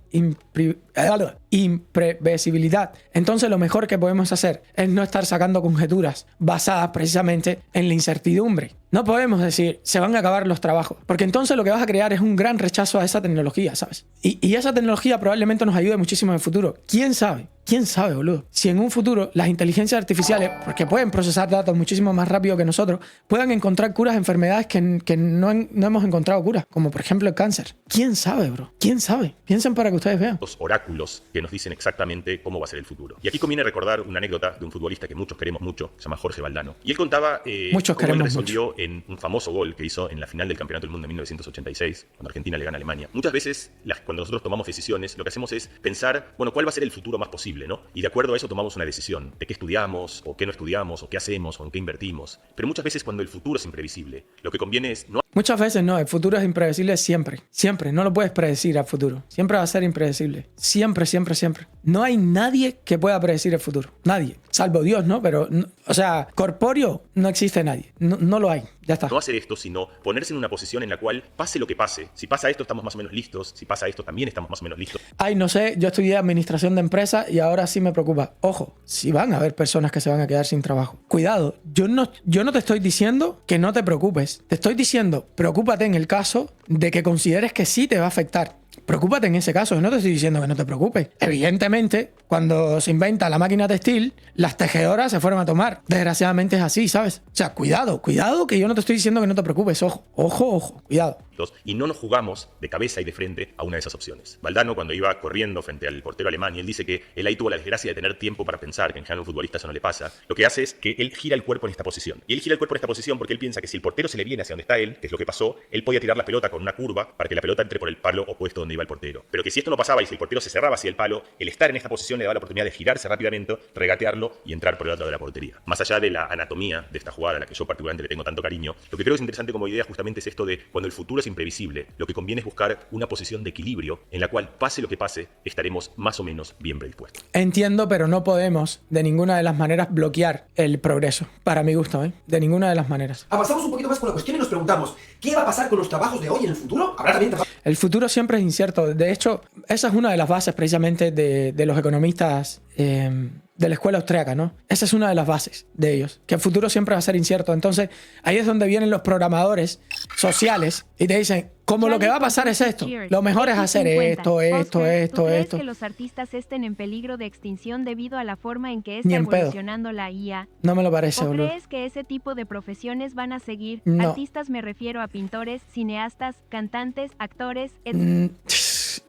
Imprevisibilidad. Entonces lo mejor que podemos hacer es no estar sacando conjeturas basadas precisamente en la incertidumbre. No podemos decir, se van a acabar los trabajos, porque entonces lo que vas a crear es un gran rechazo a esa tecnología, ¿sabes? Y esa tecnología probablemente nos ayude muchísimo en el futuro. ¿Quién sabe? ¿Quién sabe, boludo? Si en un futuro las inteligencias artificiales, porque pueden procesar datos muchísimo más rápido que nosotros, puedan encontrar curas a enfermedades que no hemos encontrado curas, como por ejemplo el cáncer. ¿Quién sabe, bro? ¿Quién sabe? Piensen para que ustedes vean. Los oráculos que nos dicen exactamente cómo va a ser el futuro. Y aquí conviene recordar una anécdota de un futbolista que muchos queremos mucho, se llama Jorge Valdano. Y él contaba cómo él resolvió en un famoso gol que hizo en la final del Campeonato del Mundo en 1986, cuando Argentina le gana a Alemania. Muchas veces, cuando nosotros tomamos decisiones, lo que hacemos es pensar, bueno, ¿cuál va a ser el futuro más posible, no? Y de acuerdo a eso tomamos una decisión de qué estudiamos, o qué no estudiamos, o qué hacemos, o en qué invertimos. Pero muchas veces cuando el futuro es imprevisible, lo que conviene es no... Muchas veces no, el futuro es impredecible siempre. Siempre, no lo puedes predecir al futuro. Siempre va a ser impredecible. Siempre, siempre, siempre. No hay nadie que pueda predecir el futuro. Nadie. Salvo Dios, ¿no? Pero, o sea, corpóreo no existe nadie. No lo hay. Ya está. No hacer esto, sino ponerse en una posición en la cual pase lo que pase. Si pasa esto, estamos más o menos listos. Si pasa esto, también estamos más o menos listos. Ay, no sé, yo estudié administración de empresas y ahora sí me preocupa. Ojo, si van a haber personas que se van a quedar sin trabajo. Cuidado, yo no te estoy diciendo que no te preocupes. Te estoy diciendo, preocúpate en el caso de que consideres que sí te va a afectar. Preocúpate en ese caso, no te estoy diciendo que no te preocupes. Evidentemente, cuando se inventa la máquina textil, las tejedoras se fueron a tomar. Desgraciadamente es así, ¿sabes? O sea, cuidado, que yo no te estoy diciendo que no te preocupes. Ojo, cuidado. Y no nos jugamos de cabeza y de frente a una de esas opciones. Valdano, cuando iba corriendo frente al portero alemán, y él dice que él ahí tuvo la desgracia de tener tiempo para pensar, que en general a un futbolista eso no le pasa, lo que hace es que él gira el cuerpo en esta posición. Y él gira el cuerpo en esta posición porque él piensa que si el portero se le viene hacia donde está él, que es lo que pasó, él podía tirar la pelota con una curva para que la pelota entre por el palo opuesto donde iba el portero. Pero que si esto no pasaba y si el portero se cerraba hacia el palo, el estar en esta posición le daba la oportunidad de girarse rápidamente, regatearlo y entrar por el otro lado de la portería. Más allá de la anatomía de esta jugada, a la que yo particularmente le tengo tanto cariño, lo que creo que es interesante como idea justamente es esto de cuando el futuro es imprevisible, lo que conviene es buscar una posición de equilibrio en la cual, pase lo que pase, estaremos más o menos bien predispuestos. Entiendo, pero no podemos de ninguna de las maneras bloquear el progreso, para mi gusto, ¿eh? De ninguna de las maneras. Avanzamos un poquito más con la cuestión y nos preguntamos, ¿qué va a pasar con los trabajos de hoy en el futuro? ¿Habrá también trabajos? El futuro siempre es incierto. De hecho, esa es una de las bases precisamente de los economistas de la escuela austríaca, ¿no? Esa es una de las bases de ellos, que el futuro siempre va a ser incierto. Entonces, ahí es donde vienen los programadores sociales y te dicen, como lo que va a pasar es esto, lo mejor es hacer esto. ¿Crees que los artistas estén en peligro de extinción debido a la forma en que está evolucionando la IA? No me lo parece, ¿O boludo. crees que ese tipo de profesiones van a seguir? No. Artistas me refiero a pintores, cineastas, cantantes, actores, etc.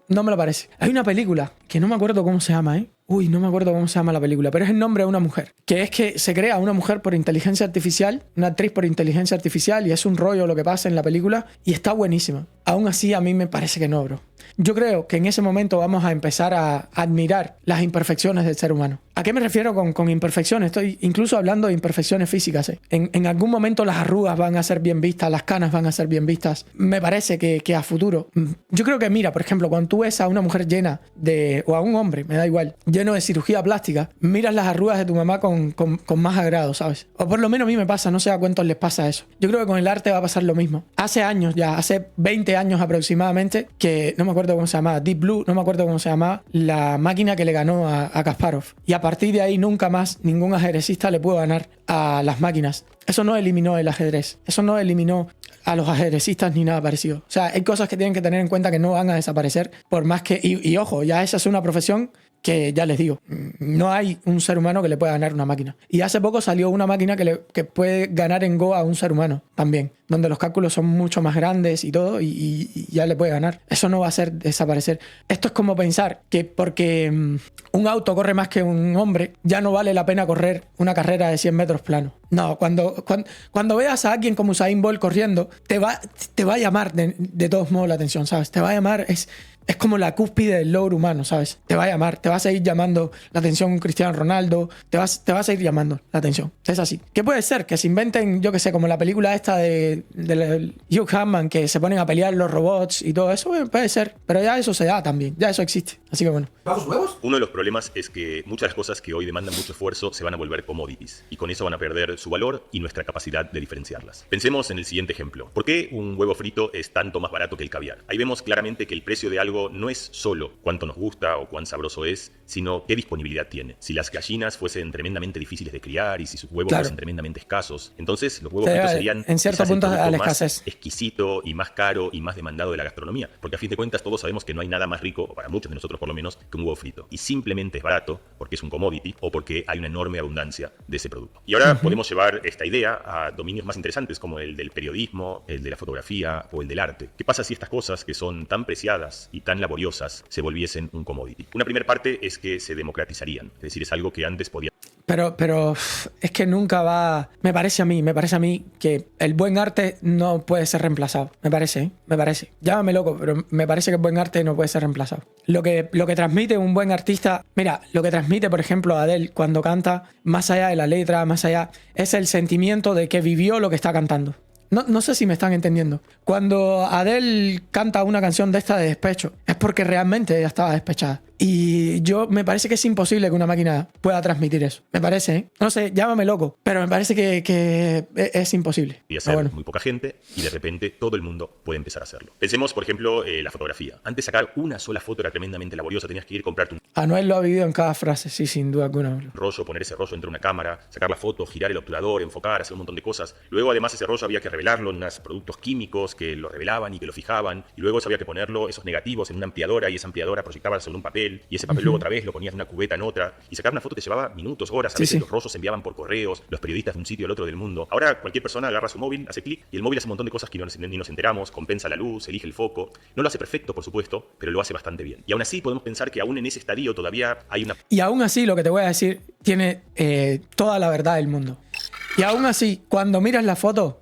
No me lo parece. Hay una película que no me acuerdo cómo se llama, ¿eh? Uy, no me acuerdo cómo se llama la película, pero es el nombre de una mujer. Que es que se crea una mujer por inteligencia artificial, una actriz por inteligencia artificial, y es un rollo lo que pasa en la película, y está buenísima. Aún así, a mí me parece que no, bro. Yo creo que en ese momento vamos a empezar a admirar las imperfecciones del ser humano. ¿A qué me refiero con imperfecciones? Estoy incluso hablando de imperfecciones físicas, ¿eh? En algún momento las arrugas van a ser bien vistas, las canas van a ser bien vistas. Me parece que a futuro... Yo creo que, mira, por ejemplo, cuando tú ves a una mujer llena de... o a un hombre, me da igual, lleno de cirugía plástica, miras las arrugas de tu mamá con más agrado, ¿sabes? O por lo menos a mí me pasa, no sé a cuántos les pasa eso. Yo creo que con el arte va a pasar lo mismo. Hace años ya, hace 20 años aproximadamente, que no me acuerdo cómo se llamaba, Deep Blue, no me acuerdo cómo se llamaba, la máquina que le ganó a Kasparov. Y a partir de ahí nunca más ningún ajedrecista le pudo ganar a las máquinas. Eso no eliminó el ajedrez. Eso no eliminó a los ajedrecistas ni nada parecido. O sea, hay cosas que tienen que tener en cuenta que no van a desaparecer por más que... Y ojo, ya esa es una profesión que ya les digo, no hay un ser humano que le pueda ganar una máquina. Y hace poco salió una máquina que puede ganar en Go a un ser humano también, donde los cálculos son mucho más grandes y todo, y ya le puede ganar. Eso no va a hacer desaparecer. Esto es como pensar que porque un auto corre más que un hombre, ya no vale la pena correr una carrera de 100 metros plano. No, cuando veas a alguien como Usain Bolt corriendo, te va a llamar de todos modos la atención, ¿sabes? Te va a llamar... Es como la cúspide del logro humano, ¿sabes? Te va a llamar, te va a seguir llamando la atención un Cristiano Ronaldo, te va a seguir llamando la atención. Es así. ¿Qué puede ser? Que se inventen, yo qué sé, como la película esta de Hugh Jackman, que se ponen a pelear los robots y todo eso, puede ser. Pero ya eso se da también, ya eso existe. Así que bueno. ¿Trabajos nuevos? Uno de los problemas es que muchas cosas que hoy demandan mucho esfuerzo se van a volver commodities, y con eso van a perder su valor y nuestra capacidad de diferenciarlas. Pensemos en el siguiente ejemplo. ¿Por qué un huevo frito es tanto más barato que el caviar? Ahí vemos claramente que el precio de algo no es solo cuánto nos gusta o cuán sabroso es, sino qué disponibilidad tiene. Si las gallinas fuesen tremendamente difíciles de criar y si sus huevos fuesen tremendamente escasos, entonces los huevos fritos serían en cierto punto a la más escasez, exquisito y más caro y más demandado de la gastronomía, porque a fin de cuentas todos sabemos que no hay nada más rico, o para muchos de nosotros por lo menos, que un huevo frito, y simplemente es barato porque es un commodity o porque hay una enorme abundancia de ese producto. Y ahora podemos llevar esta idea a dominios más interesantes como el del periodismo, el de la fotografía o el del arte. ¿Qué pasa si estas cosas que son tan preciadas y tan laboriosas se volviesen un commodity? Una primera parte es que se democratizarían, es decir, es algo que antes podía... Pero es que nunca va... Me parece a mí que el buen arte no puede ser reemplazado. Me parece. Llámame loco, pero me parece que el buen arte no puede ser reemplazado. Lo que transmite un buen artista... Mira, lo que transmite, por ejemplo, Adele cuando canta, más allá de la letra, más allá, es el sentimiento de que vivió lo que está cantando. No sé si me están entendiendo. Cuando Adele canta una canción de esta de despecho, es porque realmente ella estaba despechada. Y me parece que es imposible que una máquina pueda transmitir eso. Me parece, ¿eh? No sé, llámame loco, pero me parece que es imposible. Y hacer muy poca gente y de repente todo el mundo puede empezar a hacerlo. Pensemos, por ejemplo, la fotografía. Antes sacar una sola foto era tremendamente laboriosa, tenías que ir a comprarte un Anuel lo ha vivido en cada frase, sí, sin duda alguna. rollo, poner ese rollo entre una cámara, sacar la foto, girar el obturador, enfocar, hacer un montón de cosas. Luego, además, ese rollo había que revelarlo en unos productos químicos que lo revelaban y que lo fijaban. Y luego eso había que ponerlo, esos negativos, en una ampliadora y esa ampliadora proyectaba sobre un papel papel, y ese papel luego otra vez lo ponías en una cubeta en otra, y sacar una foto te llevaba minutos, horas, a veces los rollos se enviaban por correos, los periodistas de un sitio al otro del mundo. Ahora cualquier persona agarra su móvil, hace clic, y el móvil hace un montón de cosas que ni nos enteramos, compensa la luz, elige el foco. No lo hace perfecto, por supuesto, pero lo hace bastante bien. Y aún así podemos pensar que aún en ese estadio todavía hay una... Y aún así, lo que te voy a decir tiene toda la verdad del mundo. Y aún así, cuando miras la foto,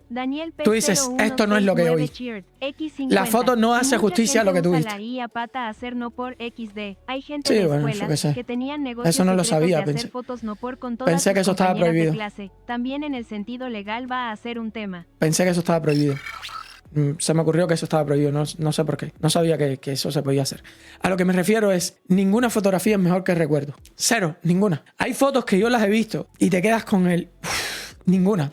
tú dices, esto no es lo que oí. La foto no hace justicia a lo que tú viste. Hay gente de escuelas que tenían negocios eso no lo sabía, de hacer fotos no por con todas pensé que eso sus estaba compañeras de prohibido. clase. También en el sentido legal va a ser un tema. Pensé que eso estaba prohibido. Se me ocurrió que eso estaba prohibido, no sé por qué. No sabía que eso se podía hacer. A lo que me refiero es, ninguna fotografía es mejor que recuerdo. Cero, ninguna. Hay fotos que yo las he visto y te quedas con el... Ninguna.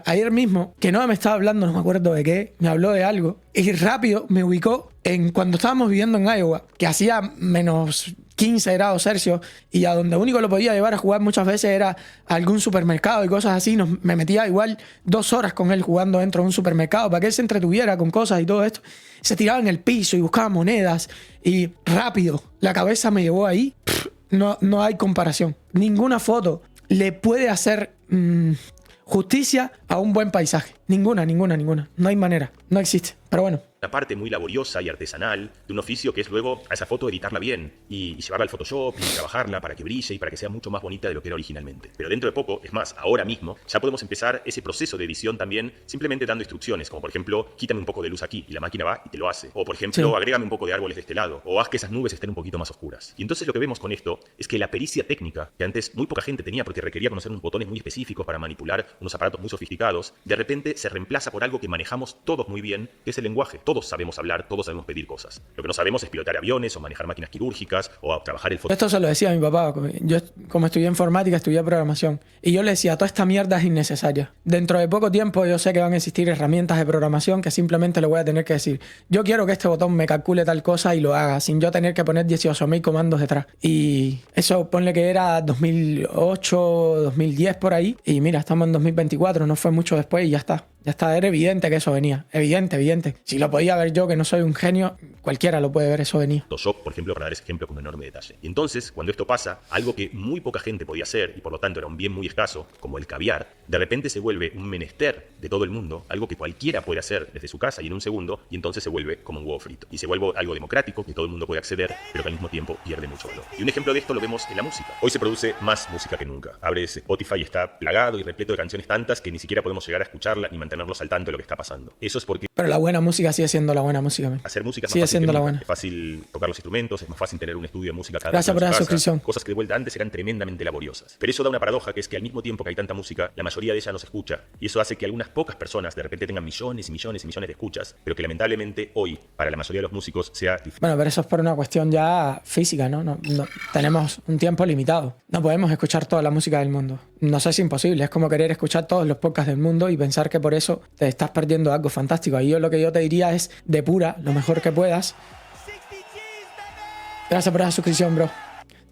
Ayer mismo, que no me estaba hablando, no me acuerdo de qué, me habló de algo y rápido me ubicó en cuando estábamos viviendo en Iowa, que hacía menos 15 grados Celsius y a donde único lo podía llevar a jugar muchas veces era a algún supermercado y cosas así. Me metía igual 2 horas con él jugando dentro de un supermercado para que él se entretuviera con cosas y todo esto. Se tiraba en el piso y buscaba monedas y rápido la cabeza me llevó ahí. No hay comparación. Ninguna foto le puede hacer... justicia a un buen paisaje. Ninguna. No hay manera. No existe. Pero bueno. Una parte muy laboriosa y artesanal de un oficio que es luego a esa foto editarla bien y llevarla al Photoshop y trabajarla para que brille y para que sea mucho más bonita de lo que era originalmente. Pero dentro de poco, es más, ahora mismo, ya podemos empezar ese proceso de edición también simplemente dando instrucciones, como por ejemplo, quítame un poco de luz aquí y la máquina va y te lo hace. O por ejemplo, agrégame un poco de árboles de este lado. O haz que esas nubes estén un poquito más oscuras. Y entonces lo que vemos con esto es que la pericia técnica, que antes muy poca gente tenía porque requería conocer unos botones muy específicos para manipular unos aparatos muy sofisticados, de repente se reemplaza por algo que manejamos todos muy bien, que es el lenguaje. Todos sabemos hablar, todos sabemos pedir cosas. Lo que no sabemos es pilotar aviones o manejar máquinas quirúrgicas o trabajar el Esto se lo decía a mi papá. Yo, como estudié informática, estudié programación. Y yo le decía, toda esta mierda es innecesaria. Dentro de poco tiempo yo sé que van a existir herramientas de programación que simplemente le voy a tener que decir, yo quiero que este botón me calcule tal cosa y lo haga, sin yo tener que poner 18.000 comandos detrás. Y eso ponle que era 2008, 2010 por ahí. Y mira, estamos en 2024, no fue mucho después y ya está. Ya está, era evidente que eso venía. Evidente. Si lo podía ver yo, que no soy un genio, cualquiera lo puede ver, eso venía. Photoshop, por ejemplo, para dar ese ejemplo con un enorme detalle. Y entonces, cuando esto pasa, algo que muy poca gente podía hacer, y por lo tanto era un bien muy escaso, como el caviar, de repente se vuelve un menester de todo el mundo, algo que cualquiera puede hacer desde su casa y en un segundo, y entonces se vuelve como un huevo frito. Y se vuelve algo democrático, que todo el mundo puede acceder, pero que al mismo tiempo pierde mucho valor. Y un ejemplo de esto lo vemos en la música. Hoy se produce más música que nunca. Abres Spotify y está plagado y repleto de canciones tantas que ni siquiera podemos llegar a escucharla ni mantenernos al tanto de lo que está pasando. Eso es porque... Pero la buena música sigue siendo la buena música. Man. Hacer música es sigue más fácil siendo la buena. Es fácil tocar los instrumentos, es más fácil tener un estudio de música cada Gracias uno por en la su casa. suscripción. Cosas que de vuelta antes eran tremendamente laboriosas. Pero eso da una paradoja, que es que al mismo tiempo que hay tanta música, la mayoría de ella no se escucha. Y eso hace que algunas pocas personas de repente tengan millones y millones y millones de escuchas, pero que lamentablemente hoy, para la mayoría de los músicos, sea difícil. Bueno, pero eso es por una cuestión ya física, ¿no? No tenemos un tiempo limitado. No podemos escuchar toda la música del mundo. No sé si es imposible. Es como querer escuchar todos los podcasts del mundo y pensar que por eso te estás perdiendo algo fantástico. Ahí lo que yo te diría es depura lo mejor que puedas. Gracias por la suscripción, bro.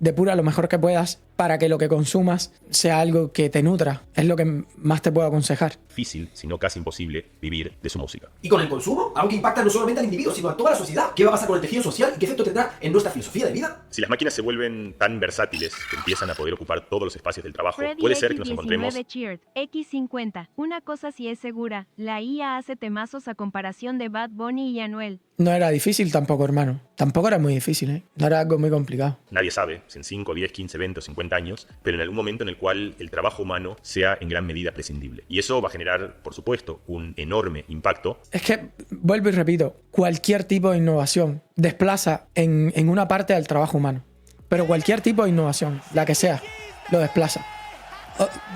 Depura lo mejor que puedas para que lo que consumas sea algo que te nutra. Es lo que más te puedo aconsejar. Difícil, si no casi imposible, vivir de su música. ¿Y con el consumo? Algo que impacta no solamente al individuo, sino a toda la sociedad. ¿Qué va a pasar con el tejido social y qué efecto tendrá en nuestra filosofía de vida? Si las máquinas se vuelven tan versátiles que empiezan a poder ocupar todos los espacios del trabajo, puede ser que nos encontremos... X50. Una cosa sí es segura, la IA hace temazos a comparación de Bad Bunny y Anuel. No era difícil tampoco, hermano. Tampoco era muy difícil, ¿eh? No era algo muy complicado. Nadie sabe si en 5, 10, 15, 20 o 50 años, pero en algún momento en el cual el trabajo humano sea en gran medida prescindible. Y eso va a generar, por supuesto, un enorme impacto. Es que, vuelvo y repito, cualquier tipo de innovación desplaza en una parte del trabajo humano. Pero cualquier tipo de innovación, la que sea, lo desplaza.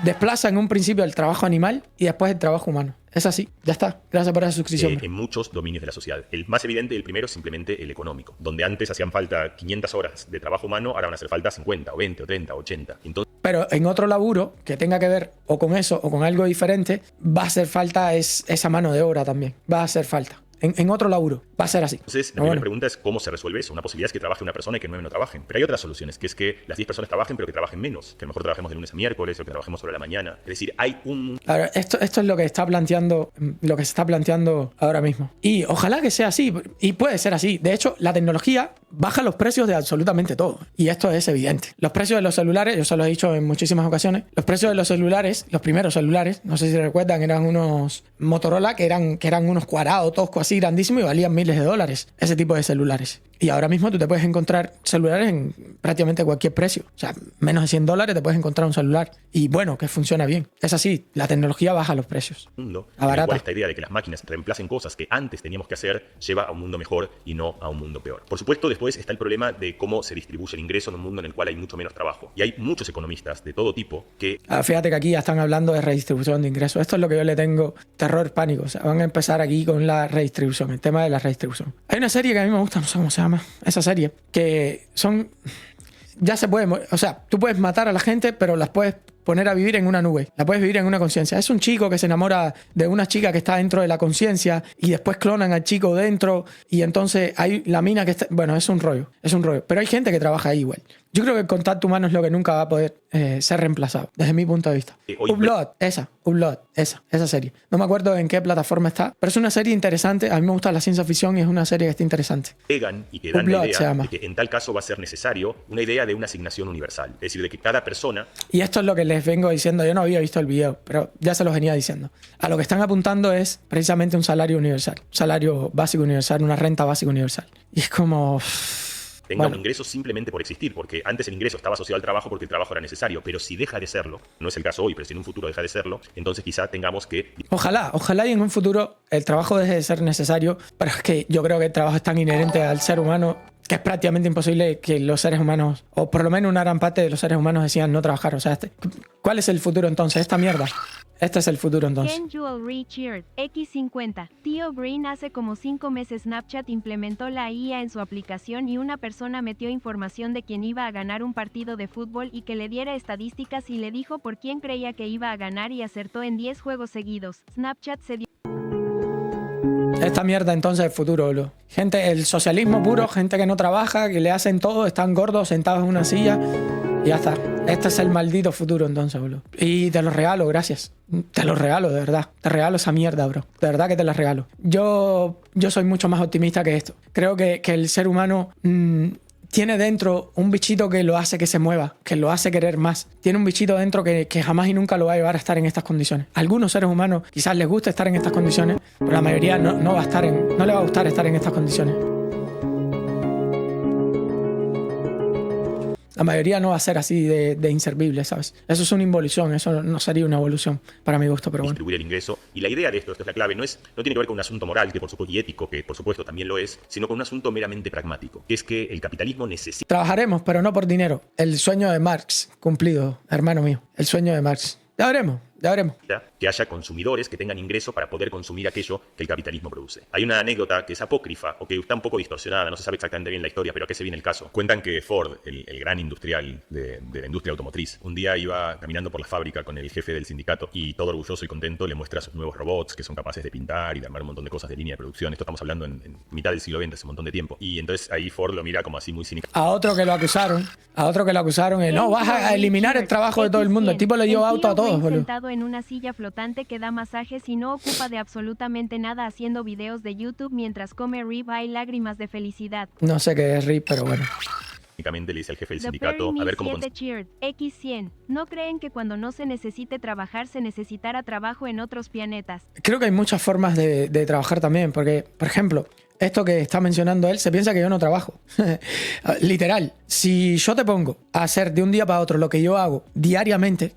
Desplaza en un principio el trabajo animal y después el trabajo humano. Es así, ya está. Gracias por la suscripción. En muchos dominios de la sociedad. El más evidente y el primero es simplemente el económico. Donde antes hacían falta 500 horas de trabajo humano, ahora van a hacer falta 50, o 20, o 30, o 80. Entonces, pero en otro laburo que tenga que ver o con eso o con algo diferente, va a hacer falta esa mano de obra también. Va a hacer falta. en otro laburo. Va a ser así. Entonces, la Pero primera bueno. pregunta es cómo se resuelve eso. Una posibilidad es que trabaje una persona y que 9 no trabajen. Pero hay otras soluciones, que es que las 10 personas trabajen, pero que trabajen menos. Que a lo mejor trabajemos de lunes a miércoles o que trabajemos sobre la mañana. Es decir, hay un... A ver, esto es lo que está planteando, lo que se está planteando ahora mismo. Y ojalá que sea así. Y puede ser así. De hecho, la tecnología baja los precios de absolutamente todo. Y esto es evidente. Los precios de los celulares, yo se lo he dicho en muchísimas ocasiones, los precios de los celulares, los primeros celulares, no sé si recuerdan, eran unos Motorola que eran unos cuadrados, toscos así, grandísimos y valían miles de dólares. Ese tipo de celulares. Y ahora mismo tú te puedes encontrar celulares en prácticamente cualquier precio. O sea, menos de $100 te puedes encontrar un celular. Y bueno, que funciona bien. Es así, la tecnología baja los precios. mundo en el Abarata. cual esta idea de que las máquinas reemplacen cosas que antes teníamos que hacer lleva a un mundo mejor y no a un mundo peor. Por supuesto, después está el problema de cómo se distribuye el ingreso en un mundo en el cual hay mucho menos trabajo. Y hay muchos economistas de todo tipo que Fíjate que aquí ya están hablando de redistribución de ingresos. Esto es lo que yo le tengo terror, pánico. O sea, van a empezar aquí con la redistribución, el tema de la redistribución. Hay una serie que a mí me gusta, no sé cómo se llama, esa serie, que son... Ya se puede... O sea, tú puedes matar a la gente, pero las puedes poner a vivir en una nube. La puedes vivir en una conciencia. Es un chico que se enamora de una chica que está dentro de la conciencia y después clonan al chico dentro y entonces hay la mina que está... Bueno, es un rollo. Pero hay gente que trabaja ahí igual. Yo creo que el contacto humano es lo que nunca va a poder ser reemplazado, desde mi punto de vista. hoy- Upload, esa serie. No me acuerdo en qué plataforma está, pero es una serie interesante. A mí me gusta la ciencia ficción y es una serie que está interesante. pegan y que dan Upload la se idea llama. de que en tal caso va a ser necesario una idea de una asignación universal. Es decir, de que cada persona Y esto es lo que les vengo diciendo. Yo no había visto el video, pero ya se los venía diciendo. A lo que están apuntando es precisamente un salario universal. Un salario básico universal, una renta básica universal. Y es como... tenga Bueno. un ingreso simplemente por existir, porque antes el ingreso estaba asociado al trabajo porque el trabajo era necesario, pero si deja de serlo, no es el caso hoy, pero si en un futuro deja de serlo, entonces quizá tengamos que Ojalá y en un futuro el trabajo deje de ser necesario, pero es que yo creo que el trabajo es tan inherente al ser humano que es prácticamente imposible que los seres humanos, o por lo menos una gran parte de los seres humanos decidan no trabajar. O sea, ¿cuál es el futuro entonces? Esta mierda. Este es el futuro entonces. Ken Jewel Richard, X50. Tío Green hace como 5 meses Snapchat implementó la IA en su aplicación y una persona metió información de quién iba a ganar un partido de fútbol y que le diera estadísticas y le dijo por quién creía que iba a ganar y acertó en 10 juegos seguidos. Snapchat se dio Esta mierda entonces es el futuro, boludo. Gente, el socialismo puro, gente que no trabaja, que le hacen todo, están gordos, sentados en una silla y ya está. Este es el maldito futuro entonces, boludo. Y te lo regalo, gracias. Te lo regalo, de verdad. Te regalo esa mierda, bro. De verdad que te la regalo. Yo soy mucho más optimista que esto. Creo que el ser humano... tiene dentro un bichito que lo hace que se mueva, que lo hace querer más. Tiene un bichito dentro que jamás y nunca lo va a llevar a estar en estas condiciones. A algunos seres humanos quizás les guste estar en estas condiciones, pero la mayoría no le va a gustar estar en estas condiciones. La mayoría no va a ser así de inservible, ¿sabes? Eso es una involución, eso no sería una evolución para mi gusto, pero bueno. distribuir el ingreso. Y la idea de esto es la clave, no tiene que ver con un asunto moral, que por supuesto, y ético, que por supuesto también lo es, sino con un asunto meramente pragmático, que es que el capitalismo necesita Trabajaremos, pero no por dinero. El sueño de Marx, cumplido, hermano mío. El sueño de Marx. Ya veremos, ya veremos. que haya consumidores que tengan ingreso para poder consumir aquello que el capitalismo produce. Hay una anécdota que es apócrifa o que está un poco distorsionada, no se sabe exactamente bien la historia, pero a qué se viene el caso. Cuentan que Ford, el gran industrial de la industria automotriz, un día iba caminando por la fábrica con el jefe del sindicato y todo orgulloso y contento le muestra sus nuevos robots que son capaces de pintar y de armar un montón de cosas de línea de producción. Esto estamos hablando en mitad del siglo XX, hace un montón de tiempo. Y entonces ahí Ford lo mira como así muy cínico. A otro que lo acusaron, no, vas a eliminar el trabajo de todo el mundo. El tipo le dio auto a todos, boludo. Sentado en una silla flotante que da masajes y no ocupa de absolutamente nada haciendo videos de YouTube mientras come ribeye y lágrimas de felicidad. No sé qué es RIP, pero bueno. Únicamente le dice al jefe del The sindicato a ver cómo 7 Cheered, X100. ¿No creen que cuando no se necesite trabajar se necesitará trabajo en otros planetas? Creo que hay muchas formas de trabajar también, porque, por ejemplo, esto que está mencionando él, se piensa que yo no trabajo. Literal, si yo te pongo a hacer de un día para otro lo que yo hago diariamente,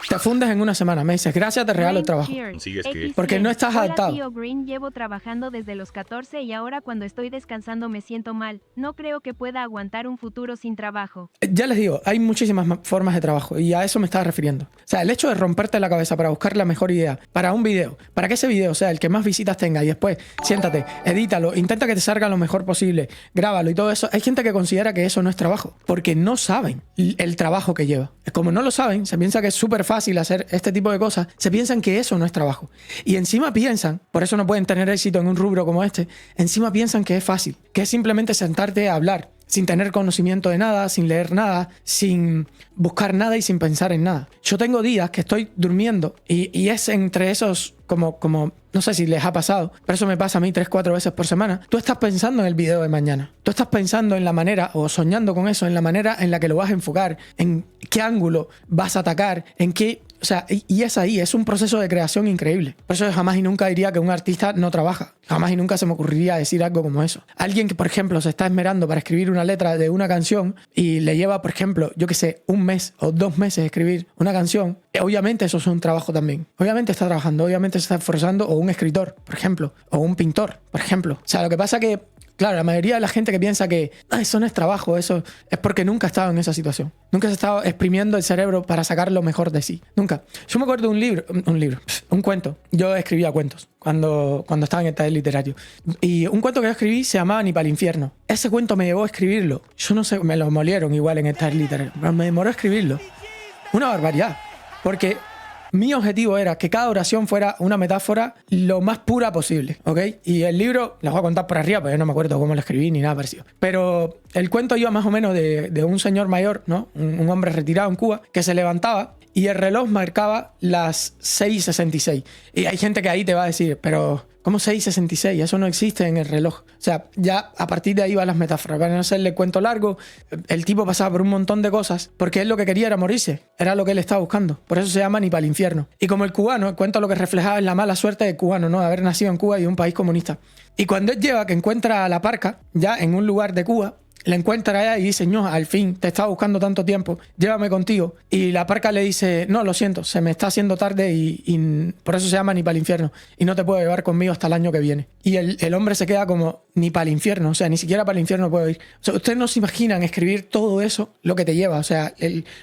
te fundes en una semana. Me dices, gracias, te regalo el trabajo. consigues que- Porque no estás Hola, adaptado. tío Green, llevo trabajando desde los 14 y ahora cuando estoy descansando me siento mal. No creo que pueda aguantar un futuro sin trabajo. Ya les digo, hay muchísimas formas de trabajo y a eso me estaba refiriendo. O sea, el hecho de romperte la cabeza para buscar la mejor idea para un video, para que ese video sea el que más visitas tenga y después siéntate, edítalo, intenta que te salga lo mejor posible, grábalo y todo eso. Hay gente que considera que eso no es trabajo porque no saben el trabajo que lleva. Como no lo saben, se piensa que es súper fácil fácil hacer este tipo de cosas, se piensan que eso no es trabajo. Y encima piensan, por eso no pueden tener éxito en un rubro como este, encima piensan que es fácil, que es simplemente sentarte a hablar, sin tener conocimiento de nada, sin leer nada, sin buscar nada y sin pensar en nada. Yo tengo días que estoy durmiendo y es entre esos como no sé si les ha pasado, pero eso me pasa a mí 3-4 veces por semana. Tú estás pensando en el video de mañana. Tú estás pensando en la manera, o soñando con eso, en la manera en la que lo vas a enfocar, en qué ángulo vas a atacar, en qué... O sea, y es ahí, es un proceso de creación increíble. Por eso jamás y nunca diría que un artista no trabaja. Jamás y nunca se me ocurriría decir algo como eso. Alguien que, por ejemplo, se está esmerando para escribir una letra de una canción y le lleva, por ejemplo, yo qué sé, 1 mes o 2 meses escribir una canción, obviamente eso es un trabajo también. Obviamente está trabajando, obviamente se está esforzando, o un escritor, por ejemplo, o un pintor, por ejemplo. O sea, lo que pasa que claro, la mayoría de la gente que piensa que eso no es trabajo, eso es porque nunca ha estado en esa situación. Nunca se ha estado exprimiendo el cerebro para sacar lo mejor de sí. Nunca. Yo me acuerdo de un cuento. Yo escribía cuentos cuando estaba en el taller literario. Y un cuento que yo escribí se llamaba Ni pa'l infierno. Ese cuento me llevó a escribirlo. Yo no sé, me lo molieron igual en el taller literario, pero me demoró a escribirlo. Una barbaridad. Porque mi objetivo era que cada oración fuera una metáfora lo más pura posible, ¿ok? Y el libro, les voy a contar por arriba, porque yo no me acuerdo cómo lo escribí ni nada parecido. Pero el cuento iba más o menos de un señor mayor, ¿no? Un hombre retirado en Cuba, que se levantaba y el reloj marcaba las 6:66. Y hay gente que ahí te va a decir, pero ¿cómo 6:66? Eso no existe en el reloj. O sea, ya a partir de ahí van las metáforas. Para no hacerle cuento largo, el tipo pasaba por un montón de cosas porque él lo que quería era morirse. Era lo que él estaba buscando. Por eso se llama Ni pa'l infierno. Y como el cubano, el cuento lo que reflejaba es la mala suerte del cubano, ¿no? De haber nacido en Cuba y un país comunista. Y cuando él que encuentra a la parca, ya en un lugar de Cuba, la encuentra allá y dice, no, al fin, te estaba buscando tanto tiempo, llévame contigo. Y la parca le dice, no, lo siento, se me está haciendo tarde y por eso se llama Ni pa'l infierno. Y no te puedo llevar conmigo hasta el año que viene. Y el hombre se queda como, ni pa'l infierno, o sea, ni siquiera pa'l infierno puedo ir. O sea, ustedes no se imaginan escribir todo eso, lo que te lleva. O sea,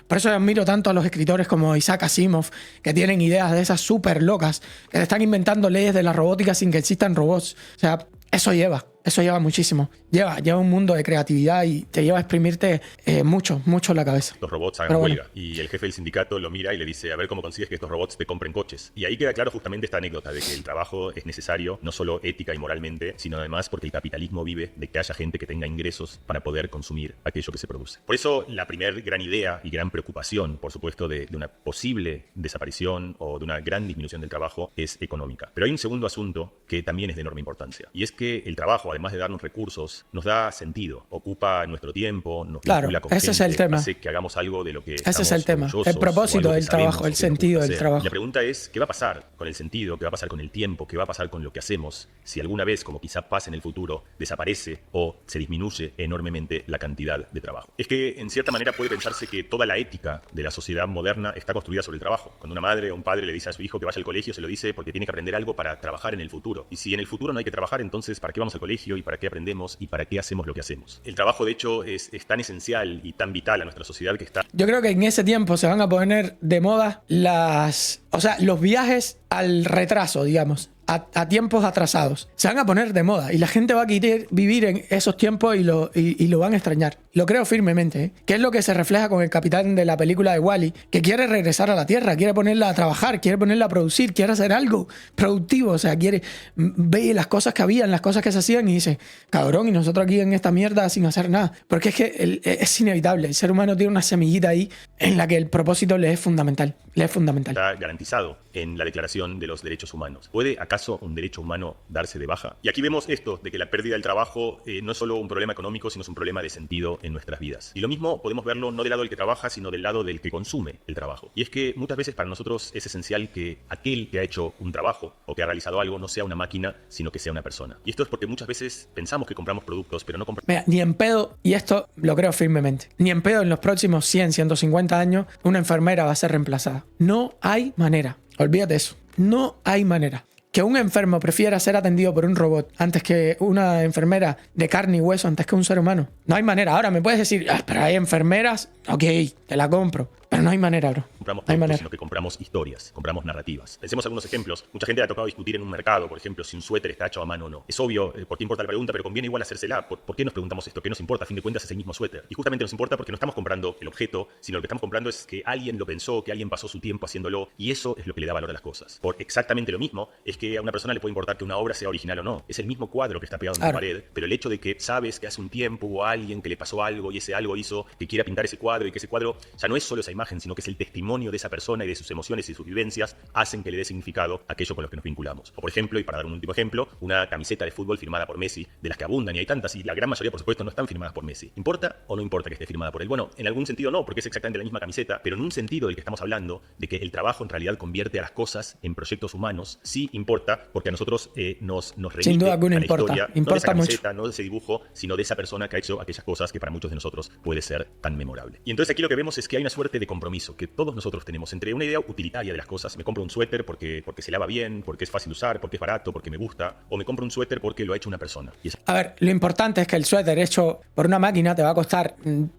por eso admiro tanto a los escritores como Isaac Asimov, que tienen ideas de esas súper locas, que te están inventando leyes de la robótica sin que existan robots. O sea, eso lleva muchísimo. Lleva un mundo de creatividad y te lleva a exprimirte mucho en la cabeza. Los robots hagan huelga. Y el jefe del sindicato lo mira y le dice, a ver cómo consigues que estos robots te compren coches. Y ahí queda claro justamente esta anécdota de que el trabajo es necesario, no solo ética y moralmente, sino además porque el capitalismo vive de que haya gente que tenga ingresos para poder consumir aquello que se produce. Por eso la primera gran idea y gran preocupación, por supuesto, de una posible desaparición o de una gran disminución del trabajo es económica. Pero hay un segundo asunto que también es de enorme importancia. Y es que el trabajo, además de darnos recursos, nos da sentido, ocupa nuestro tiempo, nos vincula con ese gente, es el tema. hace que hagamos algo de lo que ese es el tema, el propósito del trabajo, el sentido del trabajo. La pregunta es, ¿qué va a pasar con el sentido? ¿Qué va a pasar con el tiempo? ¿Qué va a pasar con lo que hacemos? Si alguna vez, como quizá pase en el futuro, desaparece o se disminuye enormemente la cantidad de trabajo. Es que, en cierta manera, puede pensarse que toda la ética de la sociedad moderna está construida sobre el trabajo. Cuando una madre o un padre le dice a su hijo que vaya al colegio, se lo dice porque tiene que aprender algo para trabajar en el futuro. Y si en el futuro no hay que trabajar, entonces, ¿para qué vamos al colegio? ¿Y para qué aprendemos? ¿Y para qué hacemos lo que hacemos? El trabajo, de hecho, es tan esencial y tan vital a nuestra sociedad que está... Yo creo que en ese tiempo se van a poner de moda los viajes al retraso, digamos. A tiempos atrasados. Se van a poner de moda y la gente va a querer vivir en esos tiempos y lo van a extrañar. Lo creo firmemente, ¿eh? Que es lo que se refleja con el capitán de la película de Wall-E, que quiere regresar a la Tierra, quiere ponerla a trabajar, quiere ponerla a producir, quiere hacer algo productivo, o sea, quiere ver las cosas que habían, las cosas que se hacían y dice, cabrón, y nosotros aquí en esta mierda sin hacer nada. Porque es que es inevitable. El ser humano tiene una semillita ahí en la que el propósito le es fundamental. Está garantizado en la Declaración de los Derechos Humanos. ¿Puede acaso un derecho humano darse de baja? Y aquí vemos esto, de que la pérdida del trabajo no es solo un problema económico, sino es un problema de sentido en nuestras vidas. Y lo mismo podemos verlo no del lado del que trabaja, sino del lado del que consume el trabajo. Y es que muchas veces para nosotros es esencial que aquel que ha hecho un trabajo o que ha realizado algo no sea una máquina, sino que sea una persona. Y esto es porque muchas veces pensamos que compramos productos, pero no compramos... Mira, ni en pedo, y esto lo creo firmemente, ni en pedo en los próximos 100, 150 años una enfermera va a ser reemplazada. No hay manera. Olvídate eso. No hay manera. Que un enfermo prefiera ser atendido por un robot antes que una enfermera de carne y hueso, antes que un ser humano. No hay manera. Ahora me puedes decir, pero hay enfermeras, ok, te la compro. Pero no hay manera, bro. compramos Hay productos, manera. sino que compramos historias, compramos narrativas. Pensemos algunos ejemplos. Mucha gente le ha tocado discutir en un mercado, por ejemplo, si un suéter está hecho a mano o no. Es obvio por qué importa la pregunta, pero conviene igual hacérsela. ¿Por qué nos preguntamos esto? ¿Qué nos importa? A fin de cuentas es el mismo suéter. Y justamente nos importa porque no estamos comprando el objeto, sino lo que estamos comprando es que alguien lo pensó, que alguien pasó su tiempo haciéndolo, y eso es lo que le da valor a las cosas. Por exactamente lo mismo es que a una persona le puede importar que una obra sea original o no. Es el mismo cuadro que está pegado en tu pared, pero el hecho de que sabes que hace un tiempo hubo alguien que le pasó algo y ese algo hizo que quiera pintar ese cuadro y que ese cuadro ya no es solo esa imagen, sino que es el testimonio de esa persona y de sus emociones y sus vivencias, hacen que le dé significado a aquello con lo que nos vinculamos. O por ejemplo, y para dar un último ejemplo, una camiseta de fútbol firmada por Messi, de las que abundan y hay tantas, y la gran mayoría por supuesto no están firmadas por Messi. ¿Importa o no importa que esté firmada por él? Bueno, en algún sentido no, porque es exactamente la misma camiseta, pero en un sentido del que estamos hablando, de que el trabajo en realidad convierte a las cosas en proyectos humanos, sí importa, porque a nosotros nos remite Sin duda alguna a la importa. historia, Importa no de esa mucho. camiseta, no de ese dibujo, sino de esa persona que ha hecho aquellas cosas que para muchos de nosotros puede ser tan memorable. Y entonces aquí lo que vemos es que hay una suerte de compromiso que todos nosotros tenemos entre una idea utilitaria de las cosas. Me compro un suéter porque se lava bien, porque es fácil de usar, porque es barato, porque me gusta, o me compro un suéter porque lo ha hecho una persona. Y es A ver, lo importante es que el suéter hecho por una máquina te va a costar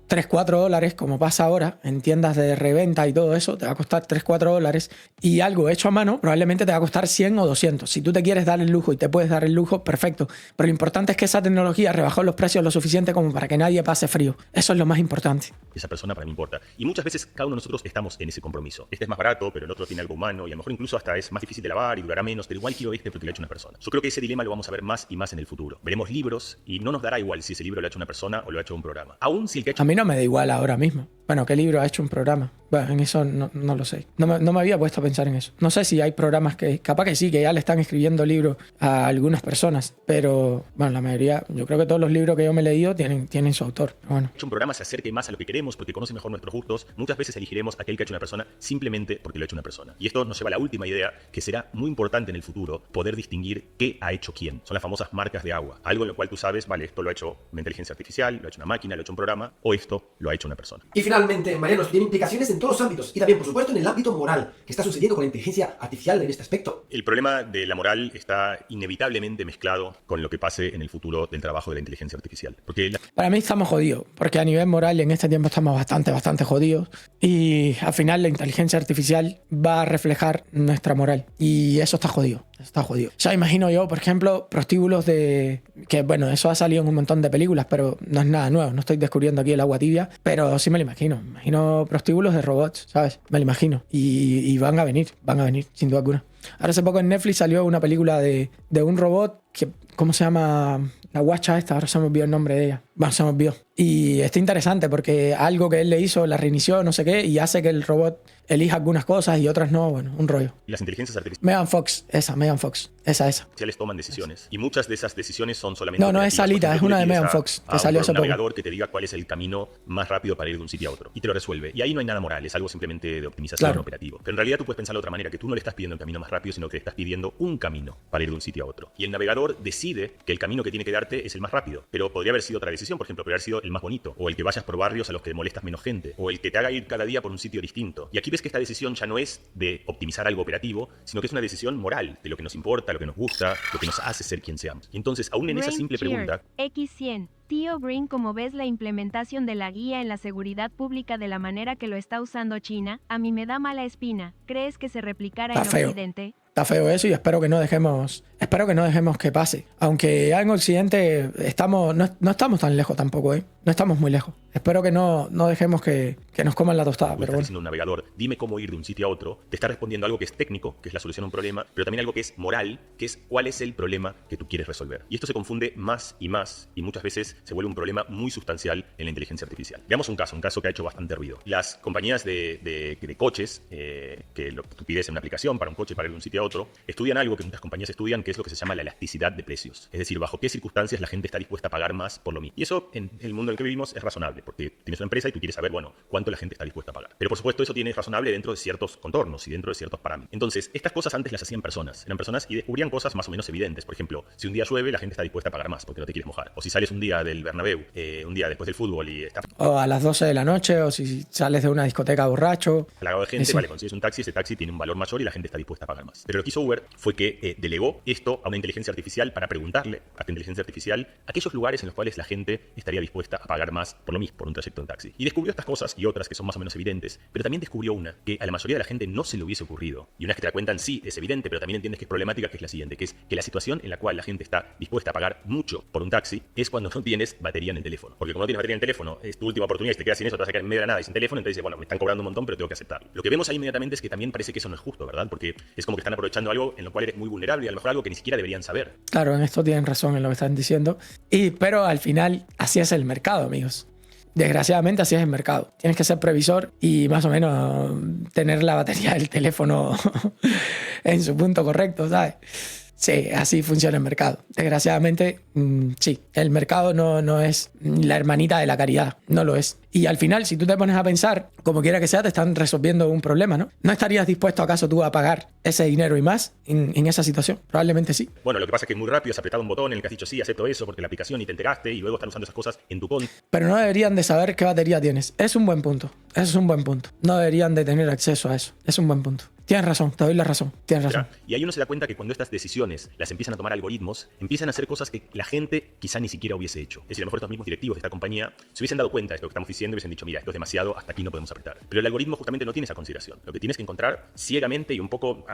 3-4 dólares, como pasa ahora en tiendas de reventa y todo eso, te va a costar 3-4 dólares, y algo hecho a mano probablemente te va a costar 100 o 200. Si tú te quieres dar el lujo y te puedes dar el lujo, perfecto. Pero lo importante es que esa tecnología rebajó los precios lo suficiente como para que nadie pase frío. Eso es lo más importante. esa persona para mí importa. Y muchas veces cada uno de nosotros estamos en ese compromiso. Este es más barato, pero el otro tiene algo humano y a lo mejor incluso hasta es más difícil de lavar y durará menos, pero igual quiero este porque lo ha hecho una persona. Yo creo que ese dilema lo vamos a ver más y más en el futuro. Veremos libros y no nos dará igual si ese libro lo ha hecho una persona o lo ha hecho un programa. Aún si el que ha hecho A mí no me da igual ahora mismo. Bueno, ¿qué libro ha hecho un programa? Bueno, en eso no lo sé. No me había puesto a pensar en eso. No sé si hay programas que, capaz que sí, que ya le están escribiendo libros a algunas personas, pero bueno, la mayoría, yo creo que todos los libros que yo me he leído tienen su autor. Bueno. hecho un programa se acerque más a lo que queremos porque conoce mejor nuestros gustos, muchas veces elegiremos aquel que ha hecho una persona simplemente porque lo ha hecho una persona. Y esto nos lleva a la última idea, que será muy importante en el futuro poder distinguir qué ha hecho quién. Son las famosas marcas de agua. Algo en lo cual tú sabes, vale, esto lo ha hecho una inteligencia artificial, lo ha hecho una máquina, lo ha hecho un programa, o esto lo ha hecho una persona. Y finalmente, Mariano, tiene implicaciones en todos los ámbitos y también, por supuesto, en el ámbito moral. ¿Qué está sucediendo con la inteligencia artificial en este aspecto? El problema de la moral está inevitablemente mezclado con lo que pase en el futuro del trabajo de la inteligencia artificial. Porque Para mí estamos jodidos, porque a nivel moral en este tiempo estamos bastante jodidos y al final la inteligencia artificial va a reflejar nuestra moral y eso está jodido. Está jodido. Ya imagino yo, por ejemplo, prostíbulos de... Que bueno, eso ha salido en un montón de películas, pero no es nada nuevo. No estoy descubriendo aquí el agua tibia, pero sí me lo imagino. Me imagino prostíbulos de robots, ¿sabes? Me lo imagino. Y van a venir, sin duda alguna. Ahora hace poco en Netflix salió una película de un robot que... ¿Cómo se llama? La guacha esta, ahora se me olvidó el nombre de ella. Bueno, se me olvidó. Y está interesante porque algo que él le hizo, la reinició, no sé qué, y hace que el robot elija algunas cosas y otras no. Bueno, un rollo. las inteligencias Megan Fox. Esa. artificiales toman decisiones. Y muchas de esas decisiones son solamente... No, no es operativas. Alita, Por es ejemplo, una tú de le Megan pides Fox, que a salió hace un poco. navegador que te diga cuál es el camino más rápido para ir de un sitio a otro. Y te lo resuelve. Y ahí no hay nada moral, es algo simplemente de optimización Claro. operativo. Pero en realidad tú puedes pensar de otra manera, que tú no le estás pidiendo el camino más rápido, sino que le estás pidiendo un camino para ir de un sitio a otro. Y el navegador decide que el camino que tiene que darte es el más rápido. Pero podría haber sido otra decisión, por ejemplo, podría haber sido el más bonito, o el que vayas por barrios a los que molestas menos gente, o el que te haga ir cada día por un sitio distinto. Y aquí ves que esta decisión ya no es de optimizar algo operativo, sino que es una decisión moral, de lo que nos importa, lo que nos gusta, lo que nos hace ser quien seamos. Y entonces, aún en esa Brain simple Cheer, pregunta, X100. Tío Green, ¿cómo ves la implementación de la guía en la seguridad pública de la manera que lo está usando China? A mí me da mala espina. ¿Crees que se replicará en Está feo. Occidente? Está feo eso y espero que no dejemos que pase. Aunque ya en Occidente no estamos tan lejos tampoco, ¿eh? No estamos muy lejos. Espero que no dejemos que nos coman la tostada, tú pero estás bueno. diciendo a un navegador, dime cómo ir de un sitio a otro, te está respondiendo algo que es técnico, que es la solución a un problema, pero también algo que es moral, que es cuál es el problema que tú quieres resolver. Y esto se confunde más, y muchas veces se vuelve un problema muy sustancial en la inteligencia artificial. Veamos un caso que ha hecho bastante ruido. Las compañías de coches, que lo que tú pides en una aplicación para un coche para ir de un sitio a otro, estudian algo que muchas compañías estudian, que es lo que se llama la elasticidad de precios. Es decir, bajo qué circunstancias la gente está dispuesta a pagar más por lo mismo. Y eso, en el mundo en el que vivimos, es razonable, porque tienes una empresa y tú quieres saber, bueno, cuánto la gente está dispuesta a pagar. Pero por supuesto, eso tiene razonable dentro de ciertos contornos y dentro de ciertos parámetros. Entonces, estas cosas antes las hacían personas. Eran personas y descubrían cosas más o menos evidentes. Por ejemplo, si un día llueve, la gente está dispuesta a pagar más porque no te quieres mojar. O si sales un día del Bernabéu, un día después del fútbol y está O a las 12 de la noche, o si sales de una discoteca borracho. plagado de gente, Sí. vale, consigues un taxi, ese taxi tiene un valor mayor y la gente está dispuesta a pagar más. Pero lo que hizo Uber fue que delegó esto a una inteligencia artificial para preguntarle a esta inteligencia artificial aquellos lugares en los cuales la gente estaría dispuesta a pagar más por lo mismo, por un trayecto en taxi. Y descubrió estas cosas y otras que son más o menos evidentes, pero también descubrió una que a la mayoría de la gente no se le hubiese ocurrido. Y una vez que te la cuentan, sí, es evidente, pero también entiendes que es problemática, que es la siguiente, que es que la situación en la cual la gente está dispuesta a pagar mucho por un taxi es cuando no tienes batería en el teléfono. Porque como no tienes batería en el teléfono, es tu última oportunidad y te quedas sin eso, te vas a quedar en medio de la nada y sin teléfono, entonces dices, bueno, me están cobrando un montón, pero tengo que aceptarlo. Lo que vemos ahí inmediatamente es que también parece que eso no es justo, ¿verdad? Porque es como que están aprovechando algo en lo cual eres muy vulnerable y a lo mejor algo que ni siquiera deberían saber. Claro, en esto tienen razón en lo que están diciendo. Pero al final, así es el mercado, amigos. Desgraciadamente, así es el mercado. Tienes que ser previsor y más o menos tener la batería del teléfono en su punto correcto, ¿sabes? Sí, así funciona el mercado. Desgraciadamente, sí, el mercado no es la hermanita de la caridad, no lo es. Y al final, si tú te pones a pensar, como quiera que sea, te están resolviendo un problema, ¿no? ¿No estarías dispuesto acaso tú a pagar ese dinero y más en esa situación? Probablemente sí. Bueno, lo que pasa es que muy rápido has apretado un botón en el que has dicho sí, acepto eso porque la aplicación y te enteraste y luego están usando esas cosas en tu contra. Pero no deberían de saber qué batería tienes. Es un buen punto. Eso es un buen punto. No deberían de tener acceso a eso. Es un buen punto. Tienes razón, te doy la razón. Tienes razón. Y ahí uno se da cuenta que cuando estas decisiones las empiezan a tomar algoritmos, empiezan a hacer cosas que la gente quizá ni siquiera hubiese hecho. Es decir, a lo mejor estos mismos directivos de esta compañía se hubiesen dado cuenta de lo que estamos diciendo y hubiesen dicho, mira, esto es demasiado, hasta aquí no podemos apretar. Pero el algoritmo justamente no tiene esa consideración. Lo que tienes que encontrar ciegamente y un poco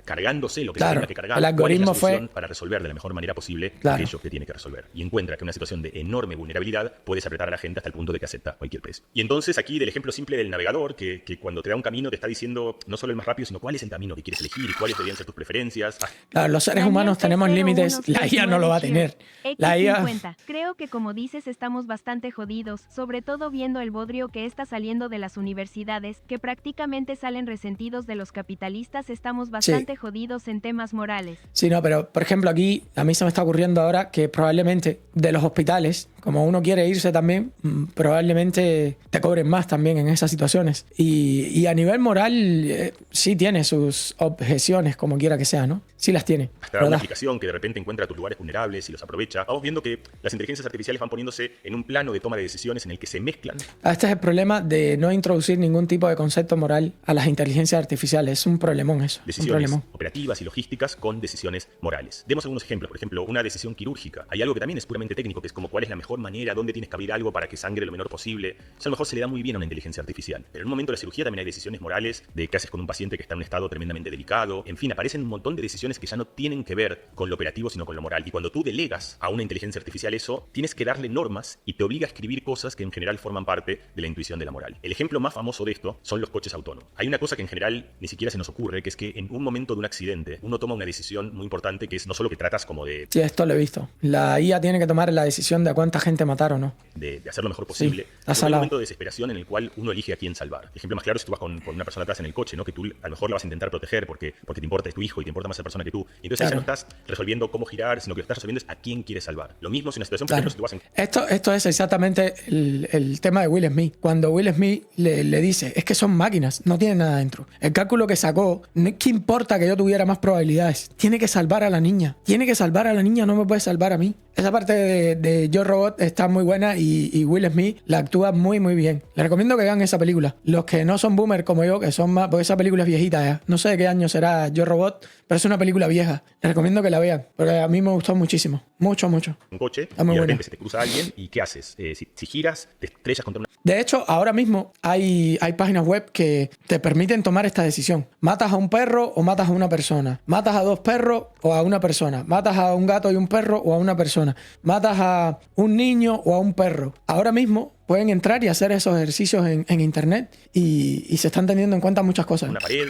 cargándose lo que tenga que cargar, el algoritmo cuál es la solución fue para resolver de la mejor manera posible aquello que tiene que resolver. Y encuentra que en una situación de enorme vulnerabilidad puedes apretar a la gente hasta el punto de que acepta cualquier precio. Y entonces aquí del ejemplo simple del navegador, que cuando te da un camino te está diciendo no solo el más rápido, sino cuál es el camino que quieres elegir y cuáles deberían ser tus preferencias. Claro, los seres humanos tenemos límites, la IA no lo va a tener. La IA... Creo que como dices estamos bastante jodidos, sobre todo viendo el bodrio que está saliendo de las universidades, que prácticamente salen resentidos de los capitalistas, estamos bastante jodidos en temas morales. Sí, no, pero por ejemplo aquí a mí se me está ocurriendo ahora que probablemente de los hospitales, como uno quiere irse también, probablemente te cobren más también en esas situaciones. Y a nivel moral sí tiene sus objeciones, como quiera que sea, ¿no? Sí las tiene. Hasta una aplicación que de repente encuentra tus lugares vulnerables y los aprovecha. Vamos viendo que las inteligencias artificiales van poniéndose en un plano de toma de decisiones en el que se mezclan. Este es el problema de no introducir ningún tipo de concepto moral a las inteligencias artificiales. Es un problemón eso. Decisiones operativas y logísticas con decisiones morales. Demos algunos ejemplos. Por ejemplo, una decisión quirúrgica. Hay algo que también es puramente técnico, que es como cuál es la mejor manera, dónde tienes que abrir algo para que sangre lo menor posible. Eso a lo mejor se le da muy bien a una inteligencia artificial. Pero en un momento de la cirugía también hay decisiones morales de qué haces con un paciente que está en un estado tremendamente delicado. En fin, aparecen un montón de decisiones que ya no tienen que ver con lo operativo, sino con lo moral. Y cuando tú delegas a una inteligencia artificial eso, tienes que darle normas y te obliga a escribir cosas que en general forman parte de la intuición de la moral. El ejemplo más famoso de esto son los coches autónomos. Hay una cosa que en general ni siquiera se nos ocurre, que es que en un momento de un accidente, uno toma una decisión muy importante que es no solo que tratas como de... Sí, esto lo he visto. La IA tiene que tomar la decisión de a cuánta gente matar o no. De hacer lo mejor posible. Sí, hay un momento de desesperación en el cual uno elige a quién salvar. El ejemplo más claro es que tú vas con una persona atrás en el coche, ¿no? Que tú a lo mejor la vas a intentar proteger porque te importa es tu hijo y te importa más esa persona que tú. Y entonces ya no estás resolviendo cómo girar, sino que lo que estás resolviendo es a quién quieres salvar. Lo mismo si una situación, por ejemplo, si tú vas en... Esto es exactamente el tema de Will Smith. Cuando Will Smith le dice, es que son máquinas, no tienen nada dentro. El cálculo que sacó, ¿qué importa que yo tuviera más probabilidades? Tiene que salvar a la niña. Tiene que salvar a la niña, no me puede salvar a mí. Esa parte de Yo Robot está muy buena y Will Smith la actúa muy muy bien. Les recomiendo que vean esa película. Los que no son boomer como yo, que son más... Porque esa película es viejita ya. No sé de qué año será Yo Robot, pero es una película vieja. Les recomiendo que la vean, porque a mí me gustó muchísimo. Mucho. Un coche y de repente se te cruza alguien y ¿qué haces? Si giras, te estrellas contra una... De hecho, ahora mismo hay páginas web que te permiten tomar esta decisión. ¿Matas a un perro o matas a una persona? ¿Matas a dos perros o a una persona? ¿Matas a un gato y un perro o a una persona? ¿Matas a un niño o a un perro? Ahora mismo pueden entrar y hacer esos ejercicios en internet y se están teniendo en cuenta muchas cosas. Una pared,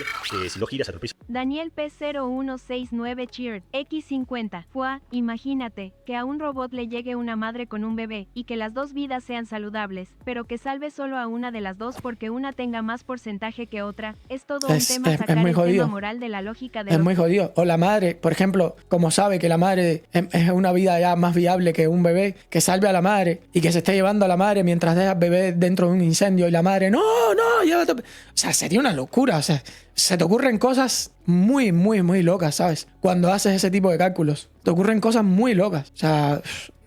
si lo giras atropellas. Daniel P0169 Cheered X50. Imagínate que a un robot le llegue una madre con un bebé y que las dos vidas sean saludables, pero que salve solo a una de las dos porque una tenga más porcentaje que otra. Es todo un tema sacar el tema moral de la lógica de Es muy jodido. O la madre, por ejemplo, como sabe que la madre es una vida ya más viable que un bebé, que salve a la madre y que se esté llevando a la madre mientras deja al bebé dentro de un incendio y la madre, no, llévate. O sea, sería una locura. O sea, se te ocurren cosas muy, muy, muy locas, ¿sabes? Cuando haces ese tipo de cálculos. Te ocurren cosas muy locas. O sea,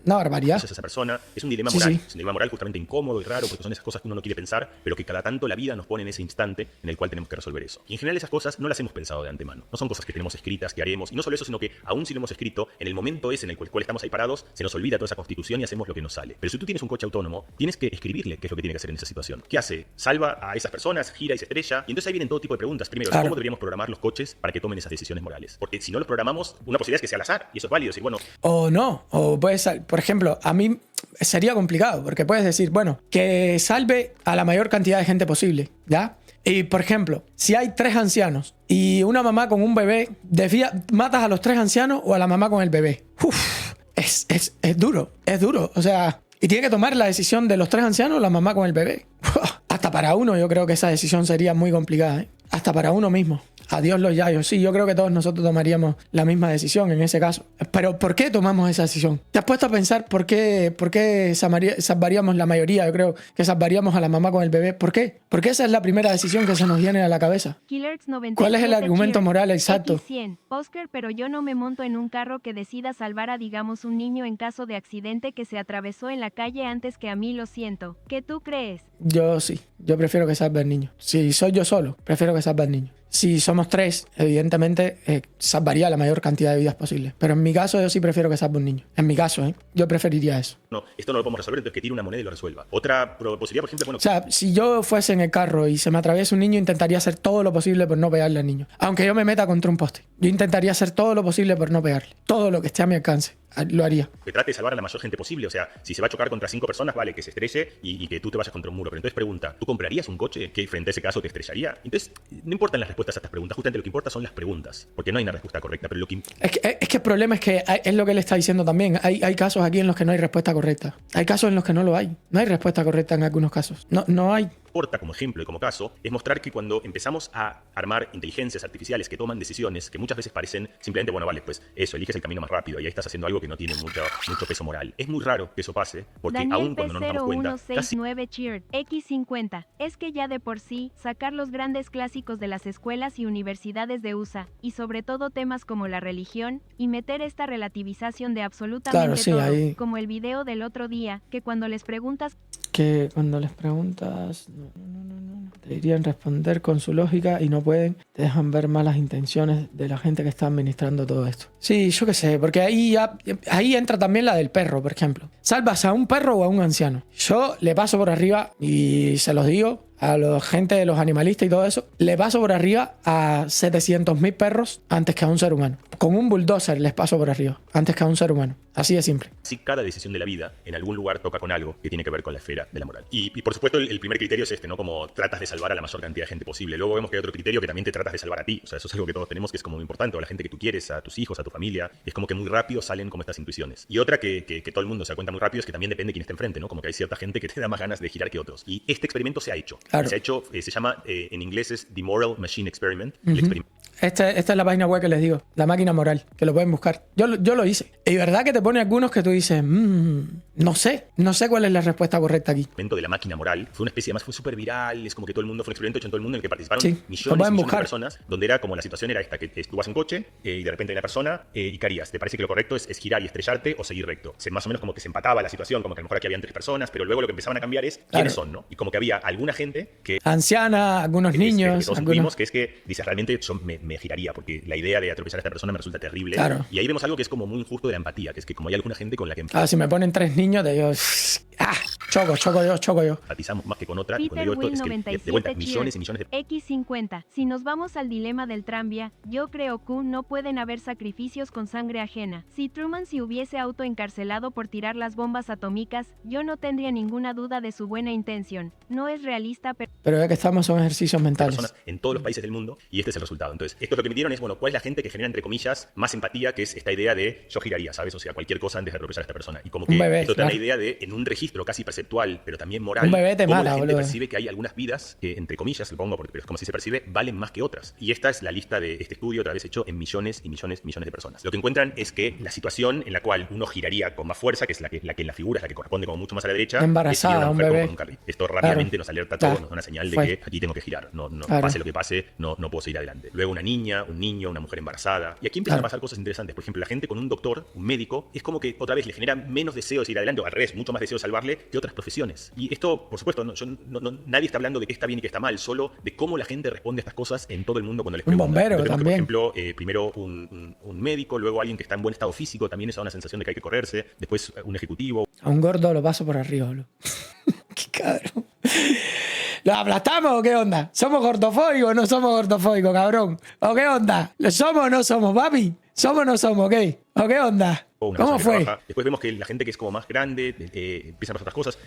Una barbaridad. Entonces esa persona es un dilema Sí, moral. sí. Es un dilema moral justamente incómodo y raro porque son esas cosas que uno no quiere pensar, pero que cada tanto la vida nos pone en ese instante en el cual tenemos que resolver eso. Y en general esas cosas no las hemos pensado de antemano. No son cosas que tenemos escritas, que haremos. Y no solo eso, sino que aún si lo hemos escrito, en el momento ese en el cual estamos ahí parados, se nos olvida toda esa constitución y hacemos lo que nos sale. Pero si tú tienes un coche autónomo, tienes que escribirle qué es lo que tiene que hacer en esa situación. ¿Qué hace? Salva a esas personas, gira y se estrella. Y entonces ahí vienen todo tipo de preguntas. Primero, Claro. ¿cómo deberíamos programar los coches para que tomen esas decisiones morales? Porque si no los programamos, una posibilidad es que sea al azar. Y eso es válido. Decir, bueno, O no, o puedes, por ejemplo, a mí sería complicado, porque puedes decir, bueno, que salve a la mayor cantidad de gente posible, ¿ya? Y, por ejemplo, si hay 3 ancianos y una mamá con un bebé, ¿matas a los 3 ancianos o a la mamá con el bebé? Uf, es duro, es duro. O sea, y tiene que tomar la decisión de los 3 ancianos o la mamá con el bebé. Hasta para uno yo creo que esa decisión sería muy complicada, ¿eh? Hasta para uno mismo. Adiós los yayos. Sí, yo creo que todos nosotros tomaríamos la misma decisión en ese caso. Pero ¿por qué tomamos esa decisión? ¿Te has puesto a pensar por qué salvaríamos la mayoría? Yo creo que salvaríamos a la mamá con el bebé. ¿Por qué? Porque esa es la primera decisión que se nos viene a la cabeza. ¿Cuál es el argumento moral exacto? X100. Oscar, pero yo no me monto en un carro que decida salvar a, digamos, un niño en caso de accidente que se atravesó en la calle antes que a mí, lo siento. ¿Qué tú crees? Yo sí. Yo prefiero que salve al niño. Si soy yo solo, prefiero que salve al niño. Si somos 3, evidentemente salvaría la mayor cantidad de vidas posible. Pero en mi caso, yo sí prefiero que salve un niño. En mi caso, yo preferiría eso. no, esto no lo podemos resolver, entonces que tire una moneda y lo resuelva. Otra posibilidad, por ejemplo, bueno, O sea, si yo fuese en el carro y se me atraviesa un niño, intentaría hacer todo lo posible por no pegarle al niño. Aunque yo me meta contra un poste. Yo intentaría hacer todo lo posible por no pegarle. Todo lo que esté a mi alcance. Lo haría. que trate de salvar a la mayor gente posible. O sea, si se va a chocar contra 5 personas, vale, que se estrelle y que tú te vayas contra un muro. Pero entonces pregunta, ¿tú comprarías un coche que frente a ese caso te estrellaría? Entonces, no importan las respuestas a estas preguntas. Justamente lo que importa son las preguntas. Porque no hay una respuesta correcta, pero lo que Es que el problema es que es lo que él está diciendo también. Hay casos aquí en los que no hay respuesta correcta. Hay casos en los que no lo hay. No hay respuesta correcta en algunos casos. No hay. importa como ejemplo y como caso es mostrar que cuando empezamos a armar inteligencias artificiales que toman decisiones que muchas veces parecen simplemente, bueno, vale, pues eso, eliges el camino más rápido y ahí estás haciendo algo que no tiene mucho peso moral. Es muy raro que eso pase porque Daniel aún cuando no nos damos cuenta, casi P0169 Cheered, X50. Es que ya de por sí, sacar los grandes clásicos de las escuelas y universidades de USA, y sobre todo temas como la religión, y meter esta relativización de absolutamente Claro, sí, todo, ahí- como el video del otro día, que cuando les preguntas Que cuando les preguntas, no, te dirían responder con su lógica y no pueden, te dejan ver malas intenciones de la gente que está administrando todo esto. Sí, yo qué sé, porque ahí entra también la del perro, por ejemplo. ¿Salvas a un perro o a un anciano? Yo le paso por arriba y se los digo a la gente de los animalistas y todo eso, le paso por arriba a 700.000 perros antes que a un ser humano. Con un bulldozer les paso por arriba antes que a un ser humano. Así de simple. cada decisión de la vida en algún lugar toca con algo que tiene que ver con la esfera de la moral. Y por supuesto el primer criterio es este, ¿no? Como tratas de salvar a la mayor cantidad de gente posible. Luego vemos que hay otro criterio que también te tratas de salvar a ti. O sea, eso es algo que todos tenemos que es como muy importante. O a la gente que tú quieres, a tus hijos, a tu familia. Es como que muy rápido salen como estas intuiciones. Y otra que todo el mundo se da cuenta muy rápido es que también depende de quién esté enfrente, ¿no? Como que hay cierta gente que te da más ganas de girar que otros. Y este experimento se ha hecho. Claro. Se ha hecho, se llama, en inglés es The Moral Machine Experiment. Ujú. El experimento Esta es la página web que les digo, la máquina moral, que lo pueden buscar. Yo lo hice. Y verdad que te pone algunos que tú dices, no sé cuál es la respuesta correcta aquí. de la máquina moral fue una especie, además fue súper viral, es como que todo el mundo fue un experimento hecho en todo el mundo en el que participaron Sí, lo millones y pueden millones de buscar. personas, donde era como la situación era esta, que tú vas en coche y de repente hay una persona y ¿qué harías? ¿Te parece que lo correcto es girar y estrellarte o seguir recto? Más o menos como que se empataba la situación, como que a lo mejor aquí habían 3 personas, pero luego lo que empezaban a cambiar es quiénes son, ¿no? Y como que había alguna gente que Anciana, algunos que niños, todos algunos... incluimos, que es que dices realmente yo me giraría porque la idea de atropellar a esta persona me resulta terrible. Claro. Y ahí vemos algo que es como muy injusto de la empatía, que es que como hay alguna gente con la que Ah, si me ponen 3 niños, te digo, choco yo. empatizamos más que con otra, y cuando Peter digo esto es que de vuelta 97 millones y millones de X50. Si nos vamos al dilema del tranvía, yo creo que no pueden haber sacrificios con sangre ajena. Si Truman se hubiese autoencarcelado por tirar las bombas atómicas, yo no tendría ninguna duda de su buena intención. No es realista, pero Pero ya que estamos son ejercicios mentales. personas en todos los países del mundo y este es el resultado. Entonces, esto es lo que midieron es, bueno, ¿cuál es la gente que genera, entre comillas, más empatía, que es esta idea de yo giraría, ¿sabes? O sea, cualquier cosa antes de atropellar a esta persona. Y como que Un bebé, esto te da la claro. idea de, en un registro casi perceptual, pero también moral, Un bebé te cómo mata, la gente boludo. percibe que hay algunas vidas que, entre comillas, supongo, porque pero es como si se percibe, valen más que otras. Y esta es la lista de este estudio, otra vez hecho en millones y millones de personas. Lo que encuentran es que la situación en la cual uno giraría con más fuerza, que es la que en la figura es la que corresponde como mucho más a la derecha, Embarazada, es girar a una un mujer como bebé. con un carril. Esto rápidamente Claro. nos alerta a todos, Claro. nos da una señal de Fue. que aquí tengo que girar. No Claro. pase lo que pase, no puedo seguir adelante. Luego una niña, un niño, una mujer embarazada. Y aquí empiezan a pasar cosas interesantes. Por ejemplo, la gente con un doctor, un médico, es como que otra vez le genera menos deseo de seguir adelante, o al revés, mucho más deseo de salvarle que otras profesiones. Y esto, por supuesto, nadie está hablando de qué está bien y qué está mal, solo de cómo la gente responde a estas cosas en todo el mundo cuando les preguntan. Un bombero Por también. ejemplo, primero un médico, luego alguien que está en buen estado físico, también eso da una sensación de que hay que correrse. Después un ejecutivo. A un gordo lo paso por arriba, boludo. Qué cabrón. ¿Lo aplastamos o qué onda? ¿Somos gordofóbicos o no somos gordofóbicos, cabrón? ¿O qué onda? ¿Lo somos o no somos, papi? ¿Somos o no somos, qué? ¿O qué onda? Una ¿Cómo persona que fue? trabaja. Después vemos que la gente que es como más grande empiezan a pasar otras cosas.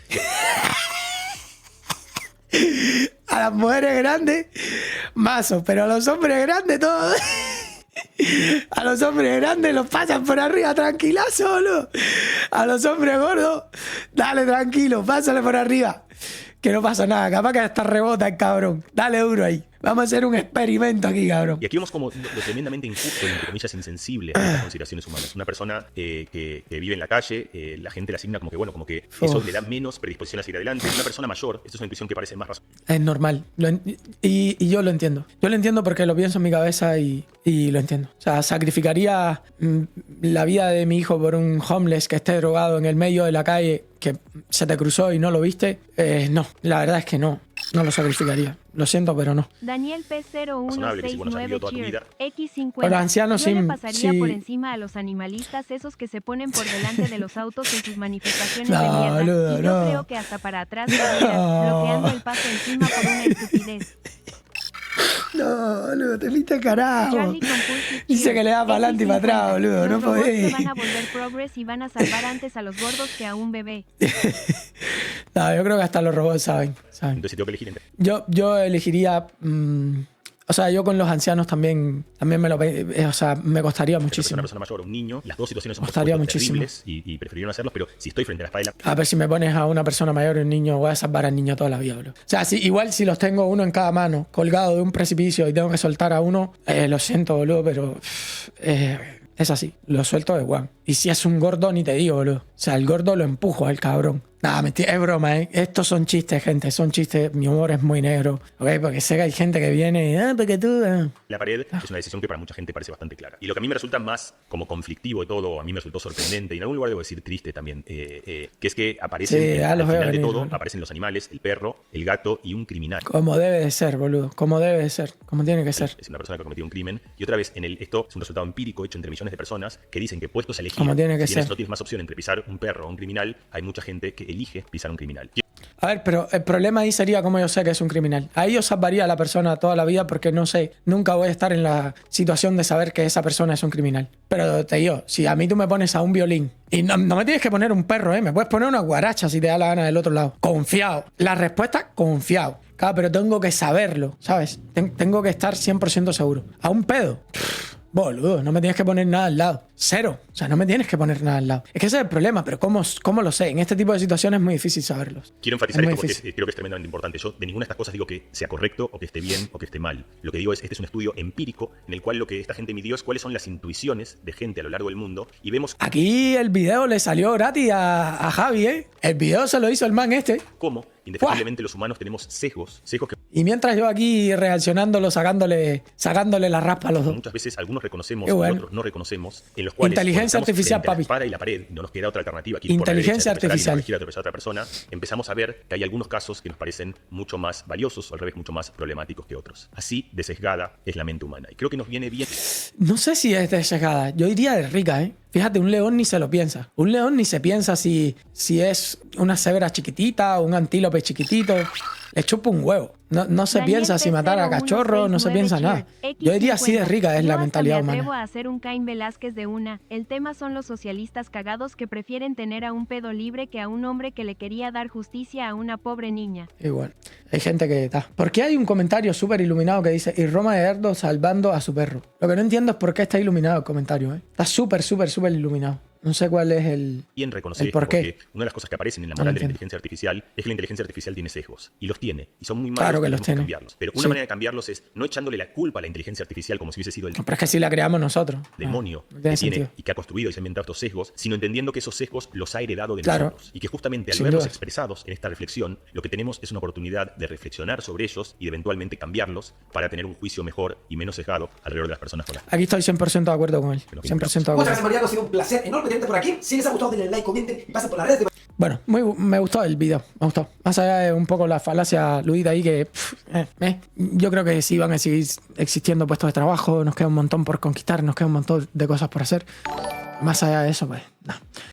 A las mujeres grandes, mazo, pero a los hombres grandes todo. A los hombres grandes los pasan por arriba tranquilazo, boludo. A los hombres gordos, dale tranquilo, pásale por arriba. Que no pasa nada, capaz que hasta rebota el cabrón. Dale duro ahí. Vamos a hacer un experimento aquí, cabrón. Y aquí vemos como lo tremendamente injusto, entre comillas, insensible a estas consideraciones humanas. Una persona que vive en la calle, la gente le asigna como que, bueno, como que eso le da menos predisposición a seguir adelante. Una persona mayor, esto es una intuición que parece más razonable. Es normal. Y yo lo entiendo. Yo lo entiendo porque lo pienso en mi cabeza y lo entiendo. O sea, sacrificaría la vida de mi hijo por un homeless que esté drogado en el medio de la calle, que se te cruzó y no lo viste. No, la verdad es que no. No lo sacrificaría. Lo siento, pero no. Daniel Razonable, que si bueno, has vivido P0169 toda tu vida. Cheer X50. Pero ancianos Yo le sí- pasaría sí. por encima a los animalistas, esos que se ponen por delante de los autos en sus manifestaciones No, de mierda. boludo, Y yo no. creo que hasta para atrás irían, bloqueando el paso encima por una estupidez. No, boludo, te fuiste al carajo. Charlie Compulsive Dice Cheer, que le da para adelante y para atrás, X50. boludo. No Los robots podés. se van a volver progress y van a salvar antes a los gordos que a un bebé. No, yo creo que hasta los robots saben. Entonces, si tengo que elegir entre Yo elegiría. O sea, yo con los ancianos también o sea, me costaría una muchísimo. persona mayor o un niño, las dos situaciones son por Costaría supuesto, muchísimo. terribles y preferiría no hacerlos, pero si estoy frente a la espada de la... A ver, si me pones a una persona mayor y un niño, voy a salvar al niño toda la vida, bro. O sea, igual si los tengo uno en cada mano, colgado de un precipicio y tengo que soltar a uno, lo siento, boludo, pero es así. Lo suelto de guan. Y si es un gordo, ni te digo, boludo. O sea, el gordo lo empujo al cabrón. Nada, mentira, es broma, ¿eh? Estos son chistes, gente, son chistes. Mi humor es muy negro, ¿ok? Porque sé que hay gente que viene y, porque tú... La pared es una decisión que para mucha gente parece bastante clara. Y lo que a mí me resulta más como conflictivo de todo, a mí me resultó sorprendente, y en algún lugar debo decir triste también, que es que aparecen, Sí, ya al los veo final de venir, todo, boludo. aparecen los animales, el perro, el gato y un criminal. Como debe de ser, boludo. Como debe de ser. Como tiene que ser. Es una persona que ha cometido un crimen. Y otra vez, esto es un resultado empírico hecho entre millones de personas que dicen que puestos a elegir, Como tiene que si ser. no tienes más opción entre pisar un perro o un criminal, hay mucha gente que elige pisar un criminal. A ver, pero el problema ahí sería cómo yo sé que es un criminal. Ahí yo salvaría a la persona toda la vida porque no sé, nunca voy a estar en la situación de saber que esa persona es un criminal. Pero te digo, si a mí tú me pones a un violín y no me tienes que poner un perro, me puedes poner una guaracha si te da la gana del otro lado. Confiado. La respuesta, confiado. Claro, pero tengo que saberlo, ¿sabes? Tengo que estar 100% seguro. A un pedo. Boludo, no me tienes que poner nada al lado. Cero. O sea, no me tienes que poner nada al lado. Es que ese es el problema, pero ¿cómo lo sé? En este tipo de situaciones es muy difícil saberlos. Quiero enfatizar Es muy esto porque difícil. creo que es tremendamente importante. Yo de ninguna de estas cosas digo que sea correcto o que esté bien o que esté mal. Lo que digo es, este es un estudio empírico en el cual lo que esta gente midió es cuáles son las intuiciones de gente a lo largo del mundo y vemos Aquí el video le salió gratis a Javi, ¿eh? El video se lo hizo el man este. cómo indefectiblemente los humanos tenemos sesgos que Y mientras yo aquí reaccionándolo, sacándole la raspa a los dos. muchas veces algunos reconocemos Qué bueno. y otros no reconocemos, en los cuales Inteligencia cuando estamos artificial, frente a la papi. espada y la pared, no nos queda otra alternativa que ir Inteligencia por la derecha, artificial. atravesar a otra persona, empezamos a ver que hay algunos casos que nos parecen mucho más valiosos o al revés mucho más problemáticos que otros. Así de sesgada es la mente humana y creo que nos viene bien. No sé si es de sesgada. Yo diría de rica, ¿eh? Fíjate, un león ni se lo piensa. Un león ni se piensa si es una cebra chiquitita o un antílope chiquitito. Le chupa un huevo. No se Daniel piensa si matar a cachorro, no se piensa nada. Yo diría así de rica es la mentalidad Yo hasta me atrevo humana. a hacer un Caín Velázquez de una. El tema son los socialistas cagados que prefieren tener a un pedo libre que a un hombre que le quería dar justicia a una pobre niña. Igual. Hay gente que está. ¿Por qué hay un comentario súper iluminado que dice y Roma de Erdo salvando a su perro? Lo que no entiendo es por qué está iluminado el comentario, ¿eh? Está súper iluminado. No sé cuál es el... Bien reconocer ¿El esto, por qué? porque una de las cosas que aparecen en la No lo moral de la entiendo. inteligencia artificial es que la inteligencia artificial tiene sesgos. Y los tiene. Y son muy malos. Claro que y los tenemos tiene. cambiarlos. Pero una Sí. manera de cambiarlos es no echándole la culpa a la inteligencia artificial como si hubiese sido el Pero es que si la creamos nosotros. demonio No tiene que tiene sentido. y que ha construido y se ha inventado estos sesgos, sino entendiendo que esos sesgos los ha heredado de Claro. nosotros. Y que justamente al Sin verlos duda. expresados en esta reflexión, lo que tenemos es una oportunidad de reflexionar sobre ellos y de eventualmente cambiarlos para tener un juicio mejor y menos sesgado alrededor de las personas con las que Aquí estoy 100% de acuerdo con él. 100% de Muchas acuerdo. gracias, Mariano. Ha sido un placer enorme tenerte por aquí. Si les ha gustado, denle like, comenten y pasen por las redes de... Bueno, me gustó el vídeo, me gustó. Más allá de un poco la falacia ludida ahí que... yo creo que sí van a seguir existiendo puestos de trabajo, nos queda un montón por conquistar, nos queda un montón de cosas por hacer. Más allá de eso, pues nada.